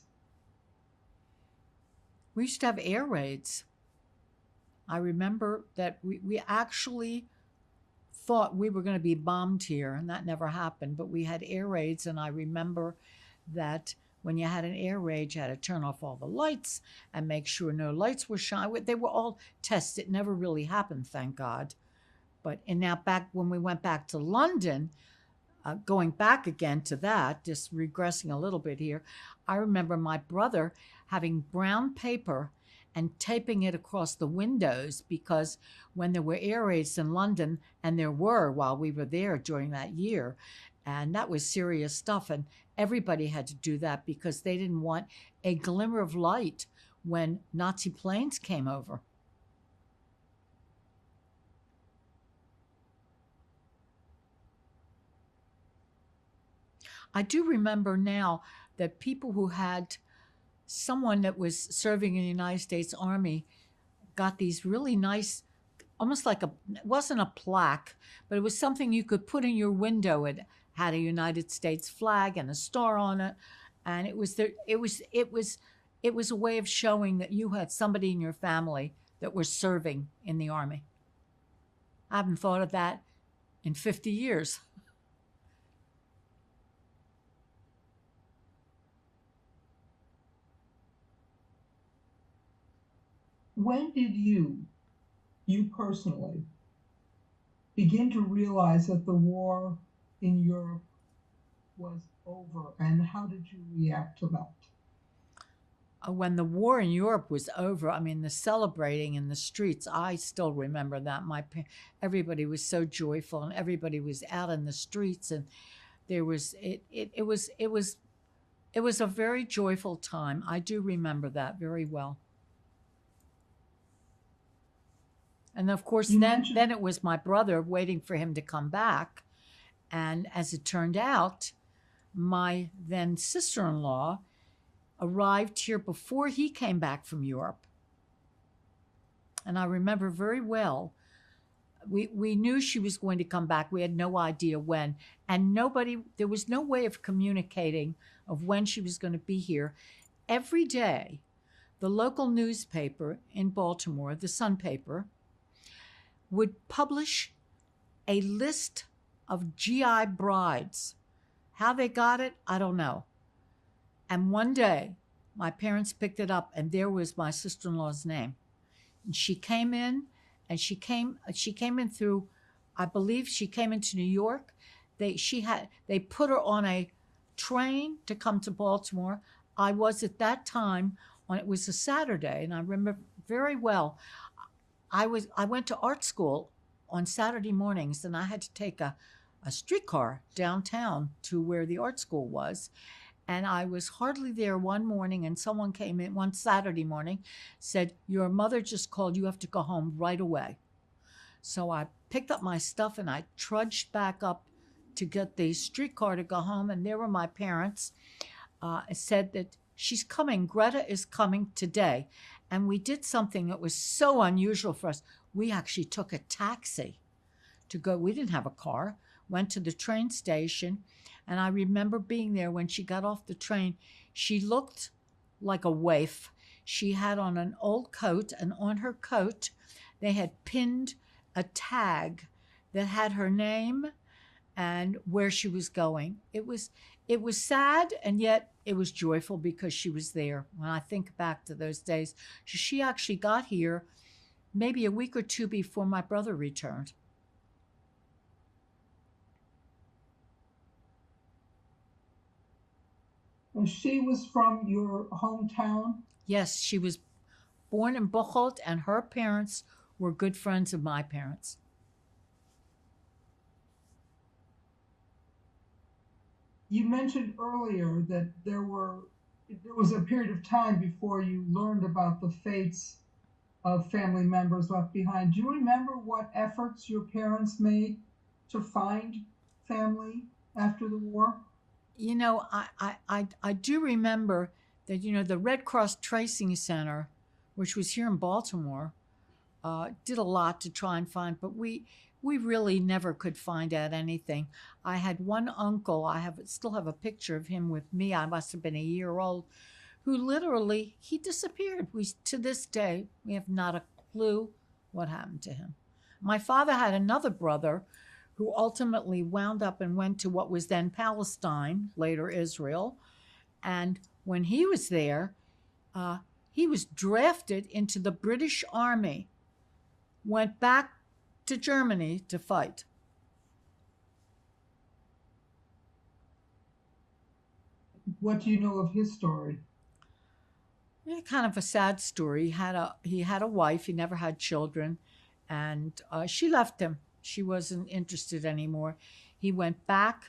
We used to have air raids. I remember that we actually thought we were going to be bombed here, and that never happened, but we had air raids, and I remember that when you had an air raid, you had to turn off all the lights and make sure no lights were shining. They were all tests. It never really happened, thank God. But now back when we went back to London, going back again to that, just regressing a little bit here, I remember my brother having brown paper and taping it across the windows because when there were air raids in London, and there were while we were there during that year, and that was serious stuff, and everybody had to do that because they didn't want a glimmer of light when Nazi planes came over. I do remember now that people who had someone that was serving in the United States Army got these really nice, almost like it wasn't a plaque, but it was something you could put in your window. It had a United States flag and a star on it, and it was a way of showing that you had somebody in your family that was serving in the Army. I haven't thought of that in 50 years. When did you personally, begin to realize that the war in Europe was over, and how did you react to that? When the war in Europe was over, I mean, the celebrating in the streets, I still remember that. Everybody was so joyful, and everybody was out in the streets, and it was a very joyful time. I do remember that very well. And of course, then it was my brother waiting for him to come back. And as it turned out, my then sister-in-law arrived here before he came back from Europe. And I remember very well, we knew she was going to come back. We had no idea when. And there was no way of communicating of when she was going to be here. Every day, the local newspaper in Baltimore, the Sun paper, would publish a list of GI brides. How they got it, I don't know. And one day, my parents picked it up, and there was my sister-in-law's name. And she came in, and she came in through, I believe she came into New York. They put her on a train to come to Baltimore. I was at that time it was a Saturday, and I remember very well. I went to art school on Saturday mornings, and I had to take a streetcar downtown to where the art school was. And I was hardly there one morning, and someone came in one Saturday morning, said, "Your mother just called. You have to go home right away." So I picked up my stuff and I trudged back up to get the streetcar to go home. And there were my parents. Said that she's coming. Greta is coming today. And we did something that was so unusual for us. We actually took a taxi to go. We didn't have a car. Went to the train station. And I remember being there when she got off the train. She looked like a waif. She had on an old coat, and on her coat, they had pinned a tag that had her name and where she was going. It was sad, and yet it was joyful because she was there. When I think back to those days, she actually got here maybe a week or two before my brother returned. And she was from your hometown? Yes, she was born in Bocholt, and her parents were good friends of my parents. You mentioned earlier that there was a period of time before you learned about the fates of family members left behind. Do you remember what efforts your parents made to find family after the war? You know, I do remember that, the Red Cross Tracing Center, which was here in Baltimore, did a lot to try and find, but we really never could find out anything. I had one uncle, still have a picture of him with me. I must have been a year old, who literally, he disappeared. To this day, we have not a clue what happened to him. My father had another brother who ultimately wound up and went to what was then Palestine, later Israel. And when he was there, he was drafted into the British Army, went back to Germany to fight. What do you know of his story? Yeah, kind of a sad story. He had a wife. He never had children, and she left him. She wasn't interested anymore. He went back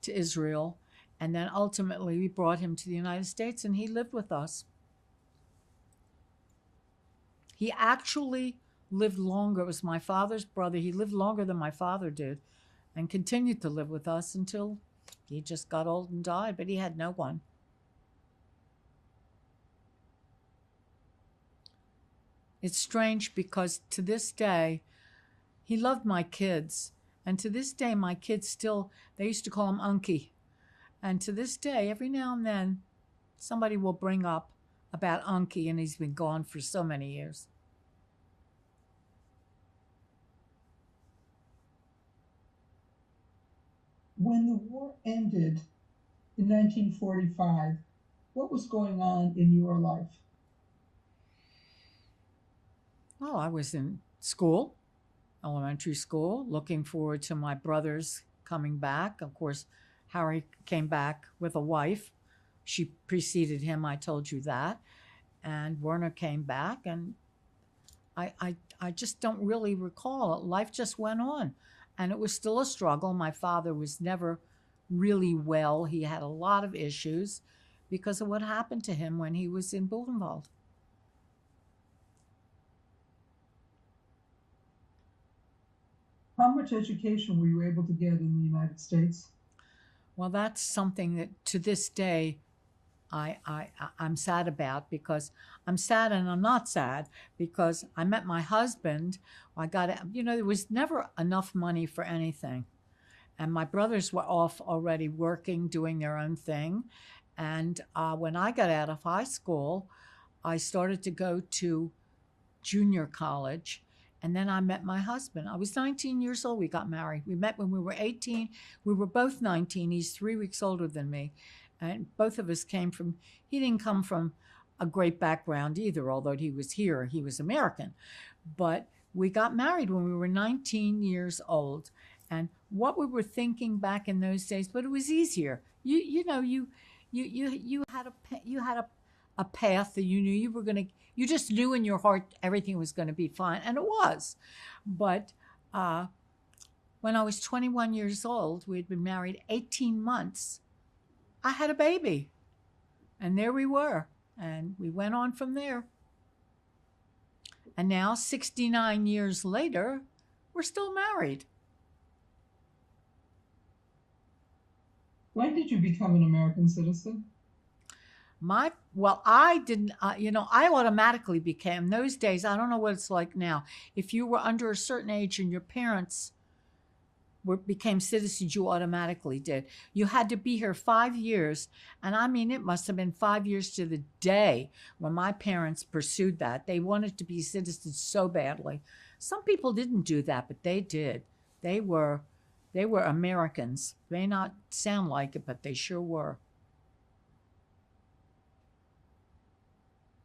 to Israel, and then ultimately we brought him to the United States, and he lived with us. He actually lived longer. It was my father's brother. He lived longer than my father did, and continued to live with us until he just got old and died, but he had no one. It's strange because to this day, he loved my kids. And to this day, my kids still, they used to call him Unky. And to this day, every now and then, somebody will bring up about Unky, and he's been gone for so many years. When the war ended in 1945, what was going on in your life? Well, I was in school, elementary school, looking forward to my brothers coming back. Of course, Harry came back with a wife. She preceded him, I told you that. And Werner came back, and I just don't really recall it. Life just went on, and it was still a struggle. My father was never really well. He had a lot of issues because of what happened to him when he was in Buchenwald. How much education were you able to get in the United States? Well, that's something that to this day I'm sad about, because I'm sad and I'm not sad because I met my husband. There was never enough money for anything. And my brothers were off already working, doing their own thing. And when I got out of high school, I started to go to junior college. And then I met my husband. I was 19 years old. We got married. We met when we were 18. We were both 19. He's 3 weeks older than me. And both of us he didn't come from a great background either, although he was here. He was American. But we got married when we were 19 years old. And what we were thinking back in those days, but it was easier. You had a path that you knew you were going to, you just knew in your heart everything was going to be fine. And it was. But when I was 21 years old, we had been married 18 months. I had a baby. And there we were. And we went on from there. And now, 69 years later, we're still married. When did you become an American citizen? I didn't, I automatically became, those days, I don't know what it's like now. If you were under a certain age and your parents became citizens, you automatically did. You had to be here 5 years. And I mean, it must have been 5 years to the day when my parents pursued that. They wanted to be citizens so badly. Some people didn't do that, but they did. They were Americans. May not sound like it, but they sure were.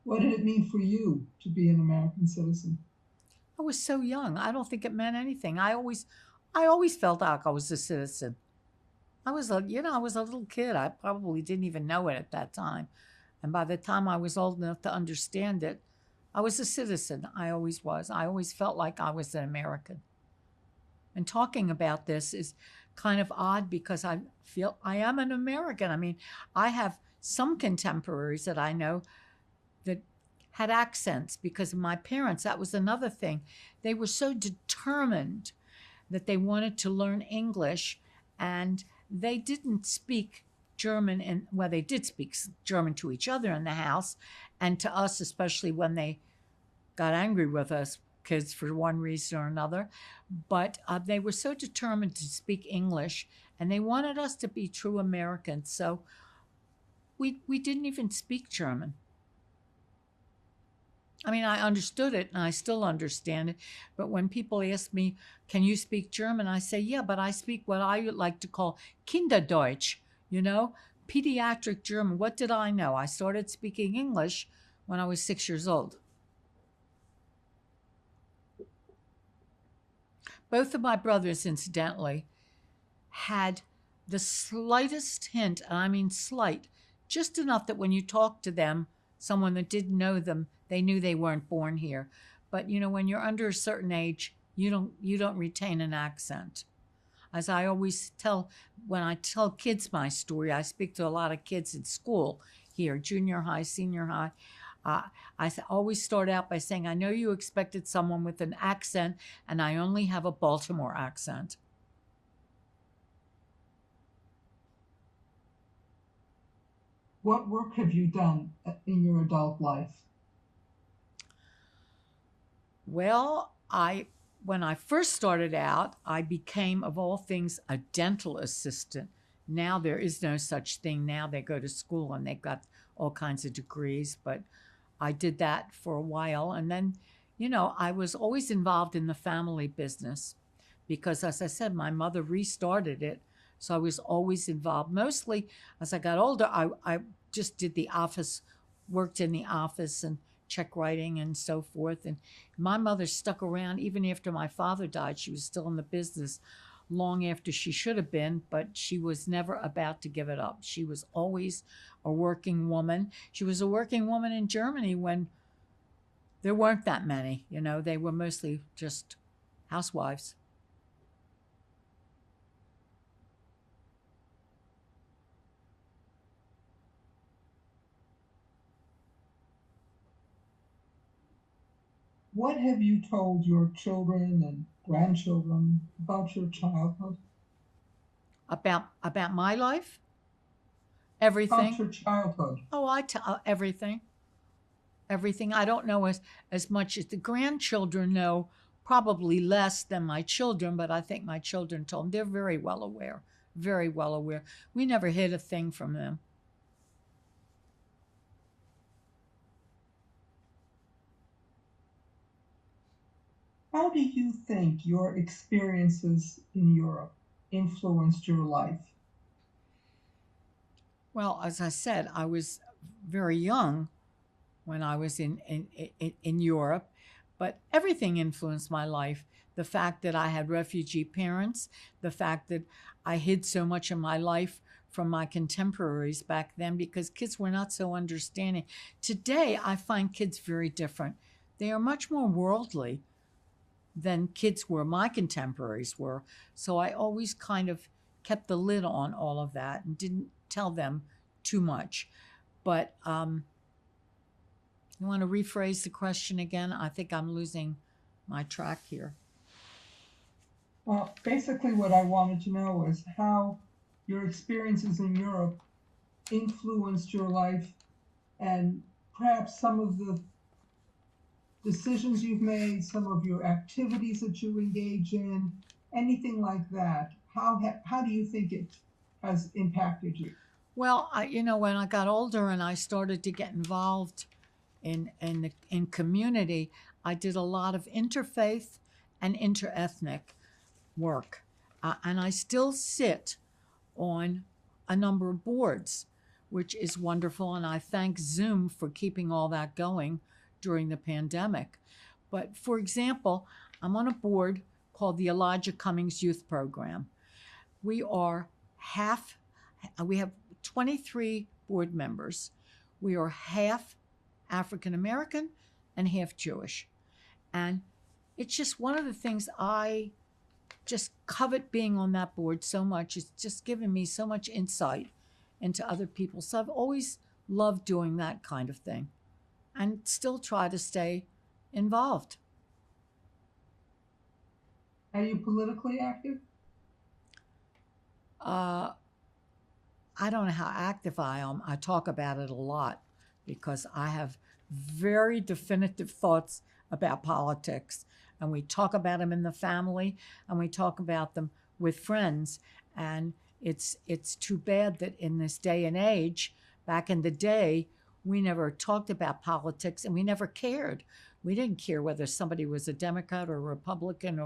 What did it mean for you to be an American citizen? I was so young. I don't think it meant anything. I always felt like I was a citizen. I was a little kid. I probably didn't even know it at that time. And by the time I was old enough to understand it, I was a citizen. I always was. I always felt like I was an American. And talking about this is kind of odd because I feel I am an American. I mean, I have some contemporaries that I know that had accents because of my parents. That was another thing. They were so determined that they wanted to learn English, and they didn't speak German. And well, they did speak German to each other in the house and to us, especially when they got angry with us kids for one reason or another. But they were so determined to speak English, and they wanted us to be true Americans. So we didn't even speak German. I mean, I understood it, and I still understand it. But when people ask me, can you speak German? I say, yeah, but I speak what I like to call Kinderdeutsch, pediatric German. What did I know? I started speaking English when I was 6 years old. Both of my brothers, incidentally, had the slightest hint, and I mean slight, just enough that when you talk to them, someone that didn't know them, they knew they weren't born here. But when you're under a certain age, you don't retain an accent. As I always tell, when I tell kids my story, I speak to a lot of kids in school here, junior high, senior high. I always start out by saying, I know you expected someone with an accent, and I only have a Baltimore accent. What work have you done in your adult life? Well, when I first started out, I became, of all things, a dental assistant. Now there is no such thing. Now they go to school and they've got all kinds of degrees, but I did that for a while. And then, I was always involved in the family business because, as I said, my mother restarted it. So I was always involved. Mostly as I got older, I just did the office, worked in the office and check writing and so forth. And my mother stuck around even after my father died. She was still in the business long after she should have been, but she was never about to give it up. She was always a working woman. She was a working woman in Germany when there weren't that many, they were mostly just housewives. What have you told your children and grandchildren about your childhood? About my life? Everything. About your childhood. Oh, I tell everything. Everything. I don't know as much as the grandchildren know, probably less than my children, but I think my children told them. They're very well aware. Very well aware. We never hid a thing from them. How do you think your experiences in Europe influenced your life? Well, as I said, I was very young when I was in Europe, but everything influenced my life. The fact that I had refugee parents, the fact that I hid so much of my life from my contemporaries back then because kids were not so understanding. Today, I find kids very different. They are much more worldly than kids were, my contemporaries were. So I always kind of kept the lid on all of that and didn't tell them too much. But you want to rephrase the question again? I think I'm losing my track here. Well, basically what I wanted to know is how your experiences in Europe influenced your life and perhaps some of the decisions you've made, some of your activities that you engage in, anything like that. How do you think it has impacted you? Well, when I got older and I started to get involved in community, I did a lot of interfaith and interethnic work. And I still sit on a number of boards, which is wonderful. And I thank Zoom for keeping all that going during the pandemic. But for example, I'm on a board called the Elijah Cummings Youth Program. We have 23 board members. We are half African American and half Jewish. And it's just one of the things I just covet being on that board so much. It's just given me so much insight into other people. So I've always loved doing that kind of thing and still try to stay involved. Are you politically active? I don't know how active I am. I talk about it a lot because I have very definitive thoughts about politics. And we talk about them in the family and we talk about them with friends. And it's too bad that in this day and age, back in the day, we never talked about politics and we never cared. We didn't care whether somebody was a Democrat or a Republican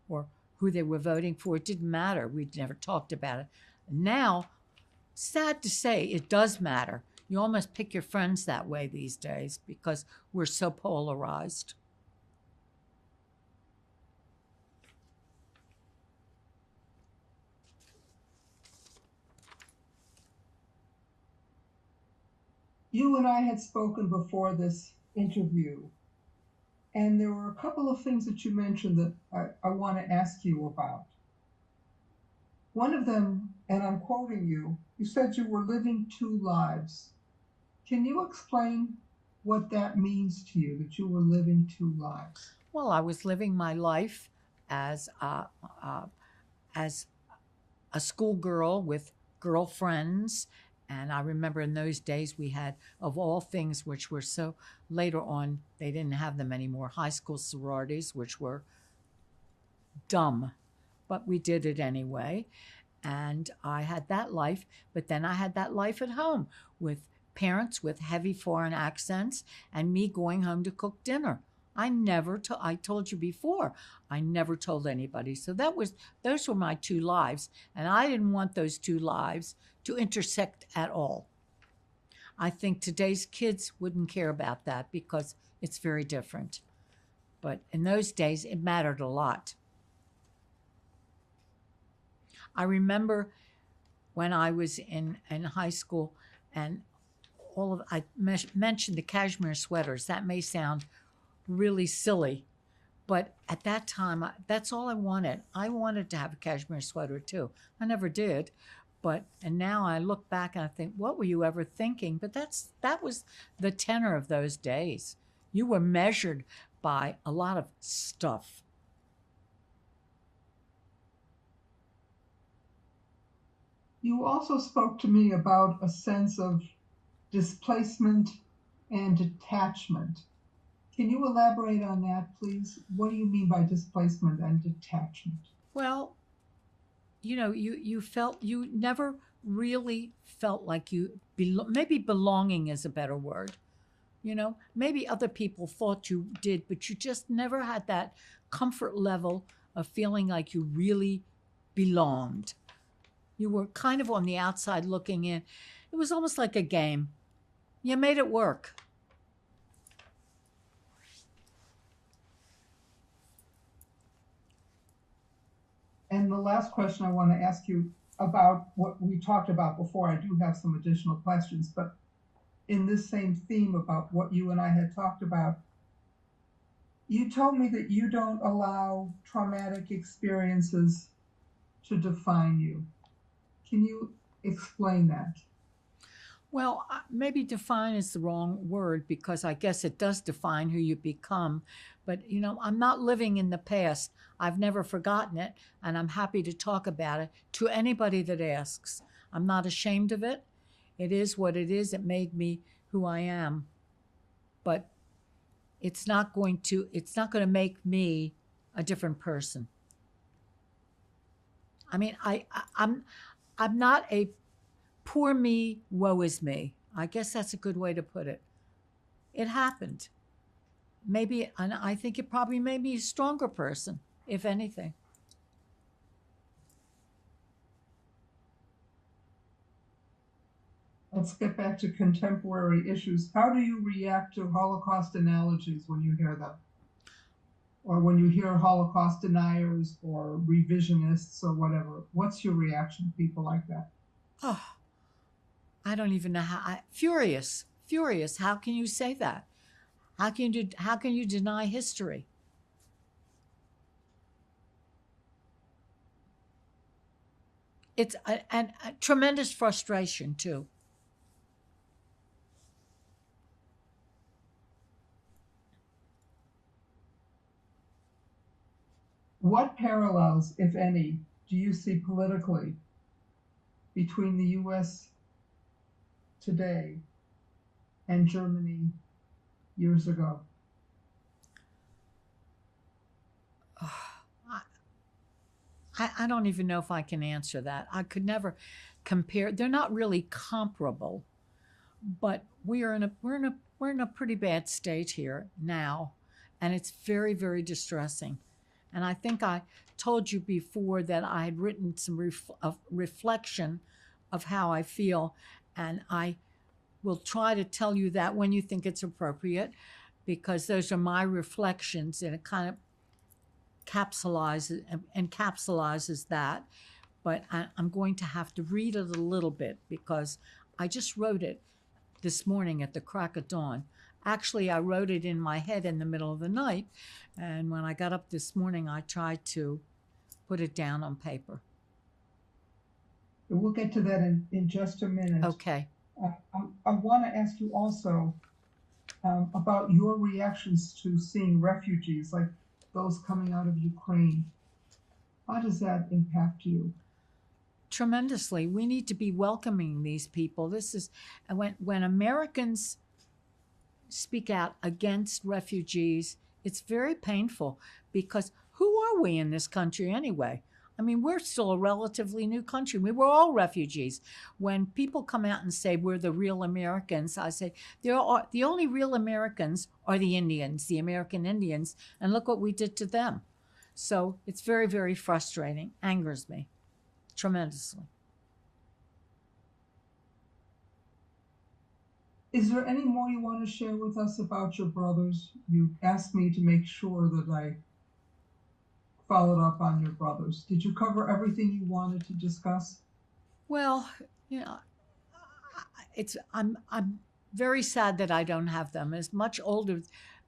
or who they were voting for. It didn't matter. We never talked about it. Now, sad to say, it does matter. You almost pick your friends that way these days because we're so polarized. You and I had spoken before this interview, and there were a couple of things that you mentioned that I want to ask you about. One of them, and I'm quoting you, you said you were living two lives. Can you explain what that means to you, that you were living two lives? Well, I was living my life as a schoolgirl with girlfriends. And I remember in those days we had, of all things, which were so later on, they didn't have them anymore, high school sororities, which were dumb, but we did it anyway. And I had that life, but then I had that life at home with parents with heavy foreign accents and me going home to cook dinner. I told you before, I never told anybody. So those were my two lives. And I didn't want those two lives to intersect at all. I think today's kids wouldn't care about that because it's very different. But in those days, it mattered a lot. I when I was in high school and I mentioned the cashmere sweaters. That may sound really silly, but at that time, that's all I wanted. I wanted to have a cashmere sweater too. I never did, and now I look back and I think, what were you ever thinking? But that was the tenor of those days. You were measured by a lot of stuff. You also spoke to me about a sense of displacement and detachment. Can you elaborate on that, please? What do you mean by displacement and detachment? Well, you never really felt like maybe belonging is a better word. Maybe other people thought you did, but you just never had that comfort level of feeling like you really belonged. You were kind of on the outside looking in. It was almost like a game. You made it work. And the last question I want to ask you, about what we talked about before. I do have some additional questions, but in this same theme about what you and I had talked about, you told me that you don't allow traumatic experiences to define you. Can you explain that? Well, maybe define is the wrong word, because I guess it does define who you become. But, I'm not living in the past. I've never forgotten it, and I'm happy to talk about it to anybody that asks. I'm not ashamed of it. It is what it is. It made me who I am. But it's not going to make me a different person. I mean, I'm not a poor me, woe is me. I guess that's a good way to put it. It happened. Maybe, and I think it probably made me a stronger person, if anything. Let's get back to contemporary issues. How do you react to Holocaust analogies when you hear them? Or when you hear Holocaust deniers or revisionists or whatever? What's your reaction to people like that? Oh, I don't even know how. Furious. How can you say that? How can you deny history? It's a tremendous frustration too. What parallels, if any, do you see politically between the U.S. today and Germany years ago? I don't even know if I can answer that. I could never compare. They're not really comparable, but we're in a pretty bad state here now, and it's very, very distressing. And I think I told you before that I had written some reflection of how I feel, and I will try to tell you that when you think it's appropriate, because those are my reflections, and it kind of encapsulizes that. But I'm going to have to read it a little bit, because I just wrote it this morning at the crack of dawn. Actually, I wrote it in my head in the middle of the night, and when I got up this morning, I tried to put it down on paper. We'll get to that in just a minute. Okay. I want to ask you also about your reactions to seeing refugees, like those coming out of Ukraine. How does that impact you? Tremendously. We need to be welcoming these people. This is when Americans speak out against refugees, it's very painful, because who are we in this country anyway? I mean, we're still a relatively new country. We were all refugees. When people come out and say we're the real Americans, I say the only real Americans are the Indians, the American Indians, and look what we did to them. So it's very, very frustrating, angers me tremendously. Is there any more you want to share with us about your brothers? You asked me to make sure that I followed up on your brothers. Did you cover everything you wanted to discuss? Well, I'm very sad that I don't have them. As much older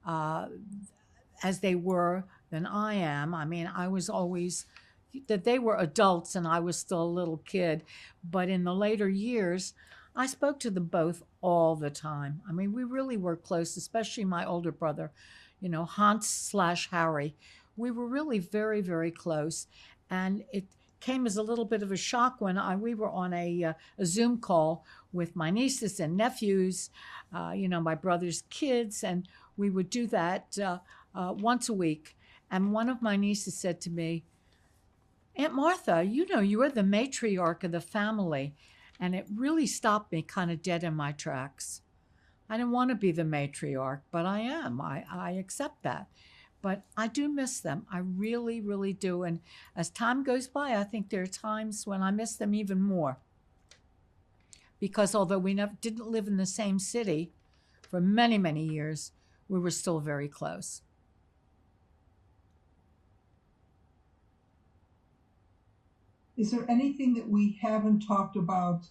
as they were than I am. I mean, I was always that they were adults and I was still a little kid. But in the later years, I spoke to them both all the time. I mean, we really were close, especially my older brother, Hans/Harry. We were really very, very close. And it came as a little bit of a shock when we were on a Zoom call with my nieces and nephews, my brother's kids, and we would do that once a week. And one of my nieces said to me, "Aunt Martha, you are the matriarch of the family." And it really stopped me kind of dead in my tracks. I didn't want to be the matriarch, but I am. I accept that. But I do miss them. I really, really do. And as time goes by, I think there are times when I miss them even more. Because although we didn't live in the same city for many, many years, we were still very close. Is there anything that we haven't talked about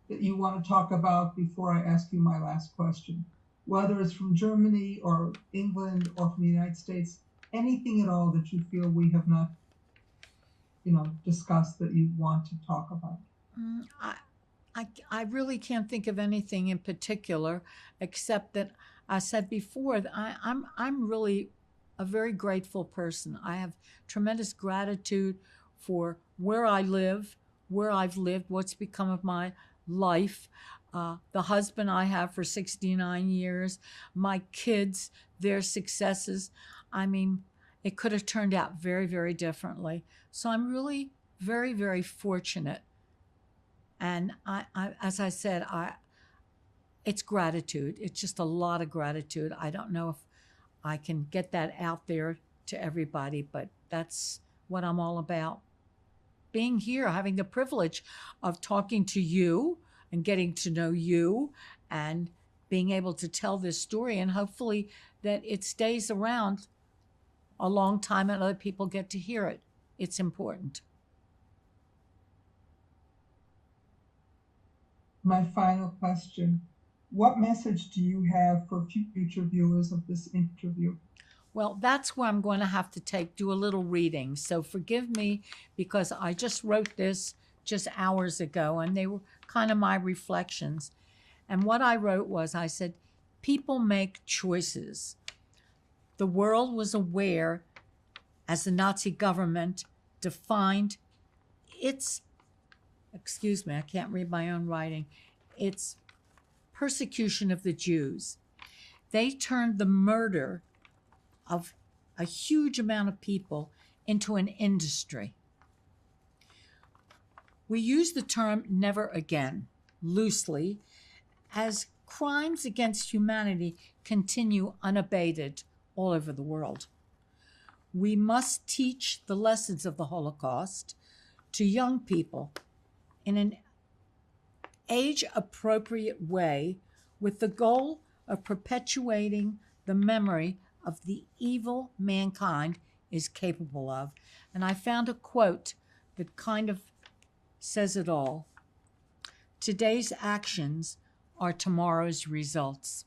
that you want to talk about before I ask you my last question? Whether it's from Germany or England or from the United States, anything at all that you feel we have not, discussed that you want to talk about? I really can't think of anything in particular, except that I said before that I'm really a very grateful person. I have tremendous gratitude for where I live, where I've lived, what's become of my life, the husband I have for 69 years, my kids, their successes. I mean, it could have turned out very, very differently. So I'm really very, very fortunate. And as I said, it's gratitude. It's just a lot of gratitude. I don't know if I can get that out there to everybody, but that's what I'm all about. Being here, having the privilege of talking to you and getting to know you and being able to tell this story, and hopefully that it stays around a long time and other people get to hear it. It's important. My final question. What message do you have for future viewers of this interview? Well, that's where I'm going to have to do a little reading. So forgive me because I just wrote this just hours ago and they were kind of my reflections. And what I wrote was, I said, people make choices. The world was aware as the Nazi government defined its, excuse me, I can't read my own writing, its persecution of the Jews. They turned the murder of a huge amount of people into an industry. We use the term never again loosely as crimes against humanity continue unabated all over the world. We must teach the lessons of the Holocaust to young people in an age-appropriate way with the goal of perpetuating the memory of the evil mankind is capable of. And I found a quote that kind of says it all. Today's actions are tomorrow's results.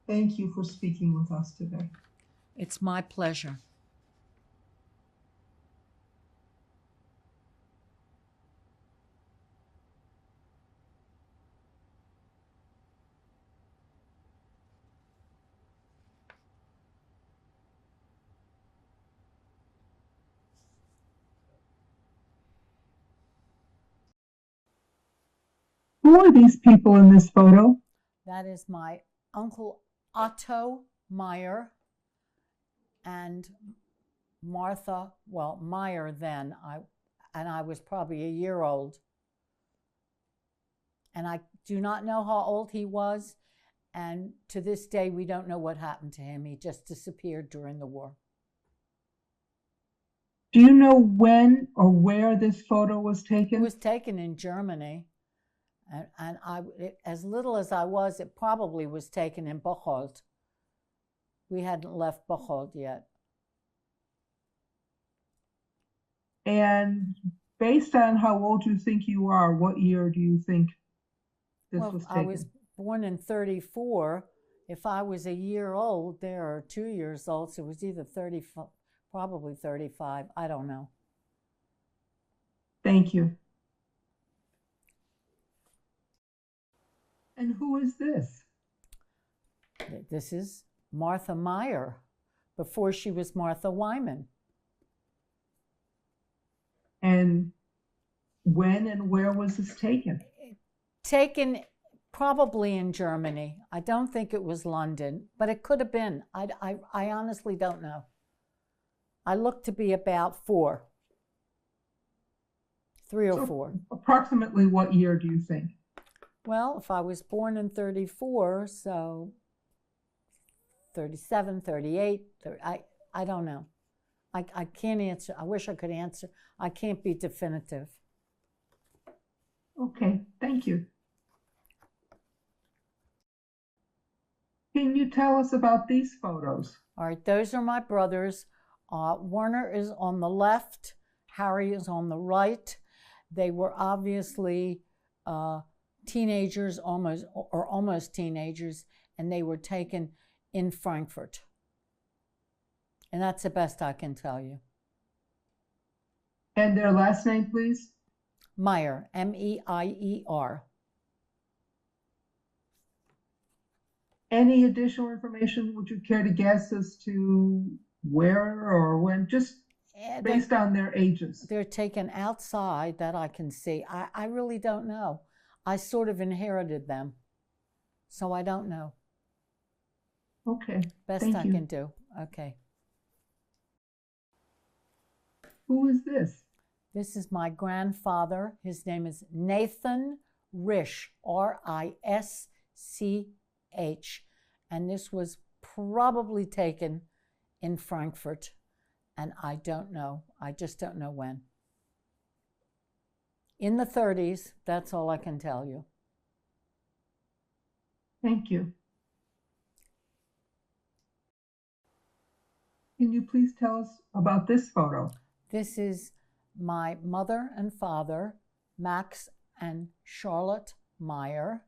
Thank you for speaking with us today. It's my pleasure. Who are these people in this photo? That is my Uncle Otto Meyer and Martha, well, Meyer then, I was probably a year old. And I do not know how old he was. And to this day, we don't know what happened to him. He just disappeared during the war. Do you know when or where this photo was taken? It was taken in Germany. And as little as I was, it probably was taken in Bocholt. We hadn't left Bocholt yet. And based on how old you think you are, what year do you think this was taken? I was born in 1934. If I was a year old there, or 2 years old, so it was either 30, probably 35. I don't know. Thank you. And who is this? This is Martha Meyer, before she was Martha Weiman. And when and where was this taken? Taken probably in Germany. I don't think it was London, but it could have been. I honestly don't know. I look to be about 4. 3 or 4. Approximately what year do you think? Well, if I was born in 1934, so 37, 38, 30, I don't know. I can't answer. I wish I could answer. I can't be definitive. Okay, thank you. Can you tell us about these photos? All right, those are my brothers. Werner is on the left, Harry is on the right. They were obviously teenagers, almost teenagers, and they were taken in Frankfurt. And that's the best I can tell you. And their last name, please? Meyer, M-E-I-E-R. Any additional information would you care to guess as to where or when, just based on their ages? They're taken outside that I can see. I really don't know. I sort of inherited them, so I don't know. Okay. Best Thank I you. can do. Okay. Who is this? This is my grandfather. His name is Nathan Risch, R-I-S-C-H. And this was probably taken in Frankfurt. And I don't know. I just don't know when. In the 30s, that's all I can tell you. Thank you. Can you please tell us about this photo? This is my mother and father, Max and Charlotte Meyer,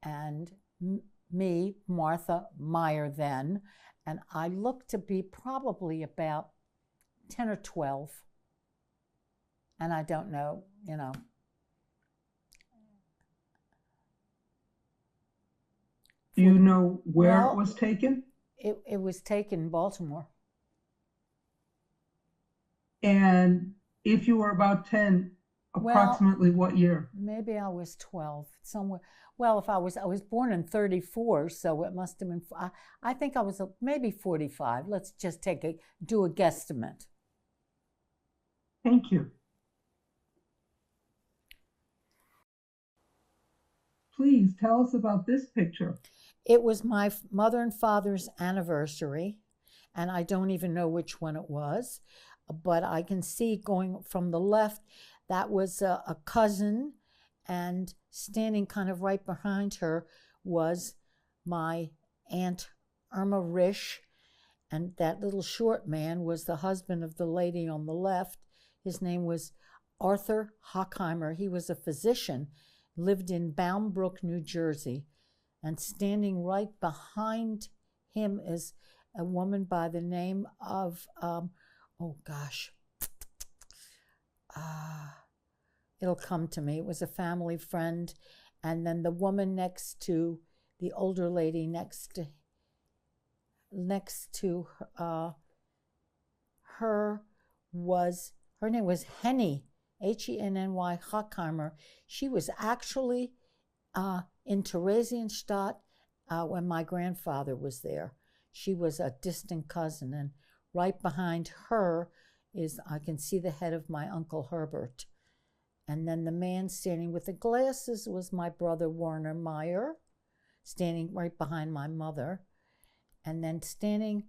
and me, Martha Meyer then, and I look to be probably about 10 or 12, and I don't know, you know. Do you know where Well, it was taken? It was taken in Baltimore. And if you were about 10, approximately what year? Maybe I was 12, somewhere. Well, I was born in 34, so it must have been, I think I was maybe 45. Let's just do a guesstimate. Thank you. Please tell us about this picture. It was my mother and father's anniversary, and I don't even know which one it was, but I can see going from the left, that was a cousin, and standing kind of right behind her was my Aunt Irma Risch, and that little short man was the husband of the lady on the left. His name was Arthur Hockheimer. He was a physician, lived in Bound Brook, New Jersey, and standing right behind him is a woman by the name of, it'll come to me. It was a family friend. And then the woman next to, the older lady next to her name was Henny, Henny Hockheimer. She was actually in Theresienstadt when my grandfather was there. She was a distant cousin, and right behind her is, I can see the head of my Uncle Herbert. And then the man standing with the glasses was my brother Werner Meyer, standing right behind my mother. And then standing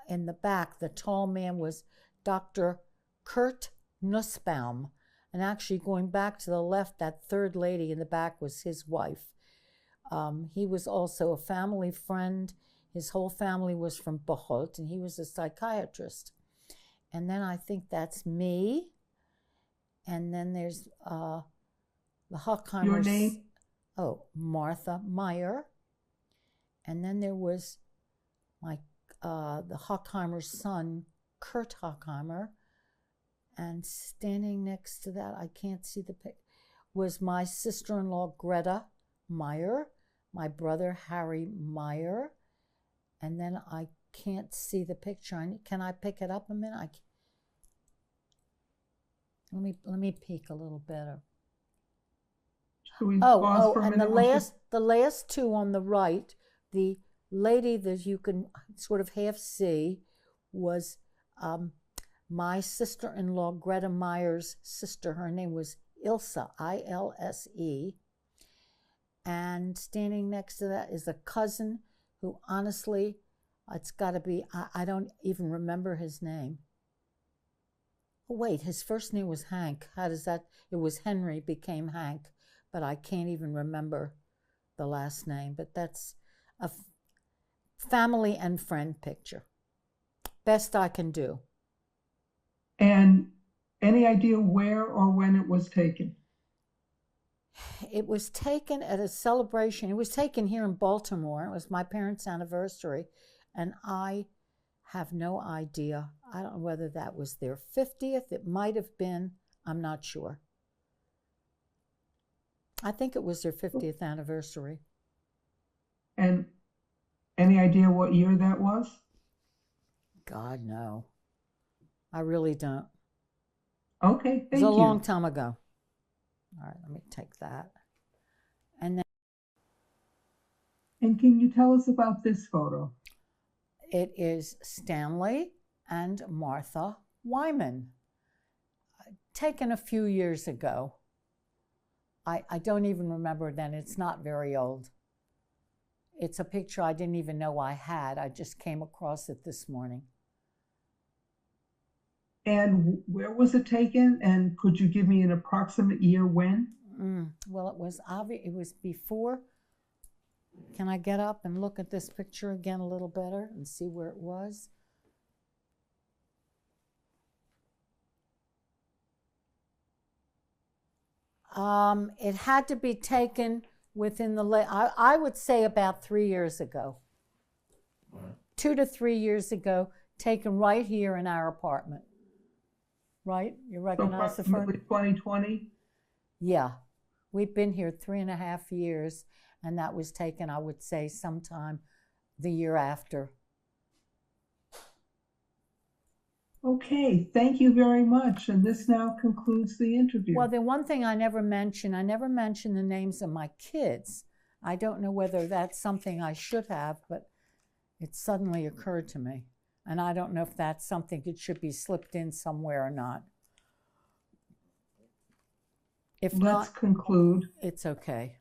in the back, the tall man was Dr. Kurt Nussbaum. And actually going back to the left, that third lady in the back was his wife. He was also a family friend. His whole family was from Bocholt, and he was a psychiatrist. And then I think that's me. And then there's the Hockheimers. Your name? Oh, Martha Meyer. And then there was the Hockheimers' son, Kurt Hockheimer. And standing next to that, I can't see the pic, was my sister-in-law, Greta Meyer, my brother, Harry Meyer. And then I can't see the picture. Can I pick it up a minute? Let me peek a little better. And the last two on the right, the lady that you can sort of half see was my sister-in-law, Greta Meyer's sister. Her name was Ilse, I-L-S-E. And standing next to that is a cousin who, honestly, it's got to be, I don't even remember his name. Oh, wait, his first name was Hank. How does that, it was Henry, became Hank, but I can't even remember the last name. But that's family and friend picture. Best I can do. And any idea where or when it was taken? It was taken at a celebration. It was taken here in Baltimore. It was my parents' anniversary, and I have no idea. I don't know whether that was their 50th. It might have been. I'm not sure. I think it was their 50th anniversary. And any idea what year that was? God, no. I really don't. Okay, It thank was a you. long time ago. All right, let me take that. And then And can you tell us about this photo? it is Stanley and Martha Weiman, taken a few years ago. I don't even remember then. It's not very old. It's a picture I didn't even know I had. I just came across it this morning. And where was it taken? And could you give me an approximate year when? Well, it was obvious. It was before. Can I get up and look at this picture again a little better and see where it was? It had to be taken within I would say about 3 years ago. 2 to 3 years ago, taken right here in our apartment. Right? You recognize the furniture? 2020? Yeah. We've been here 3.5 years, and that was taken, I would say, sometime the year after. Okay, thank you very much. And this now concludes the interview. Well, the one thing I never mentioned the names of my kids. I don't know whether that's something I should have, but it suddenly occurred to me. And I don't know if that's something that should be slipped in somewhere or not. If Let's not, conclude. it's okay.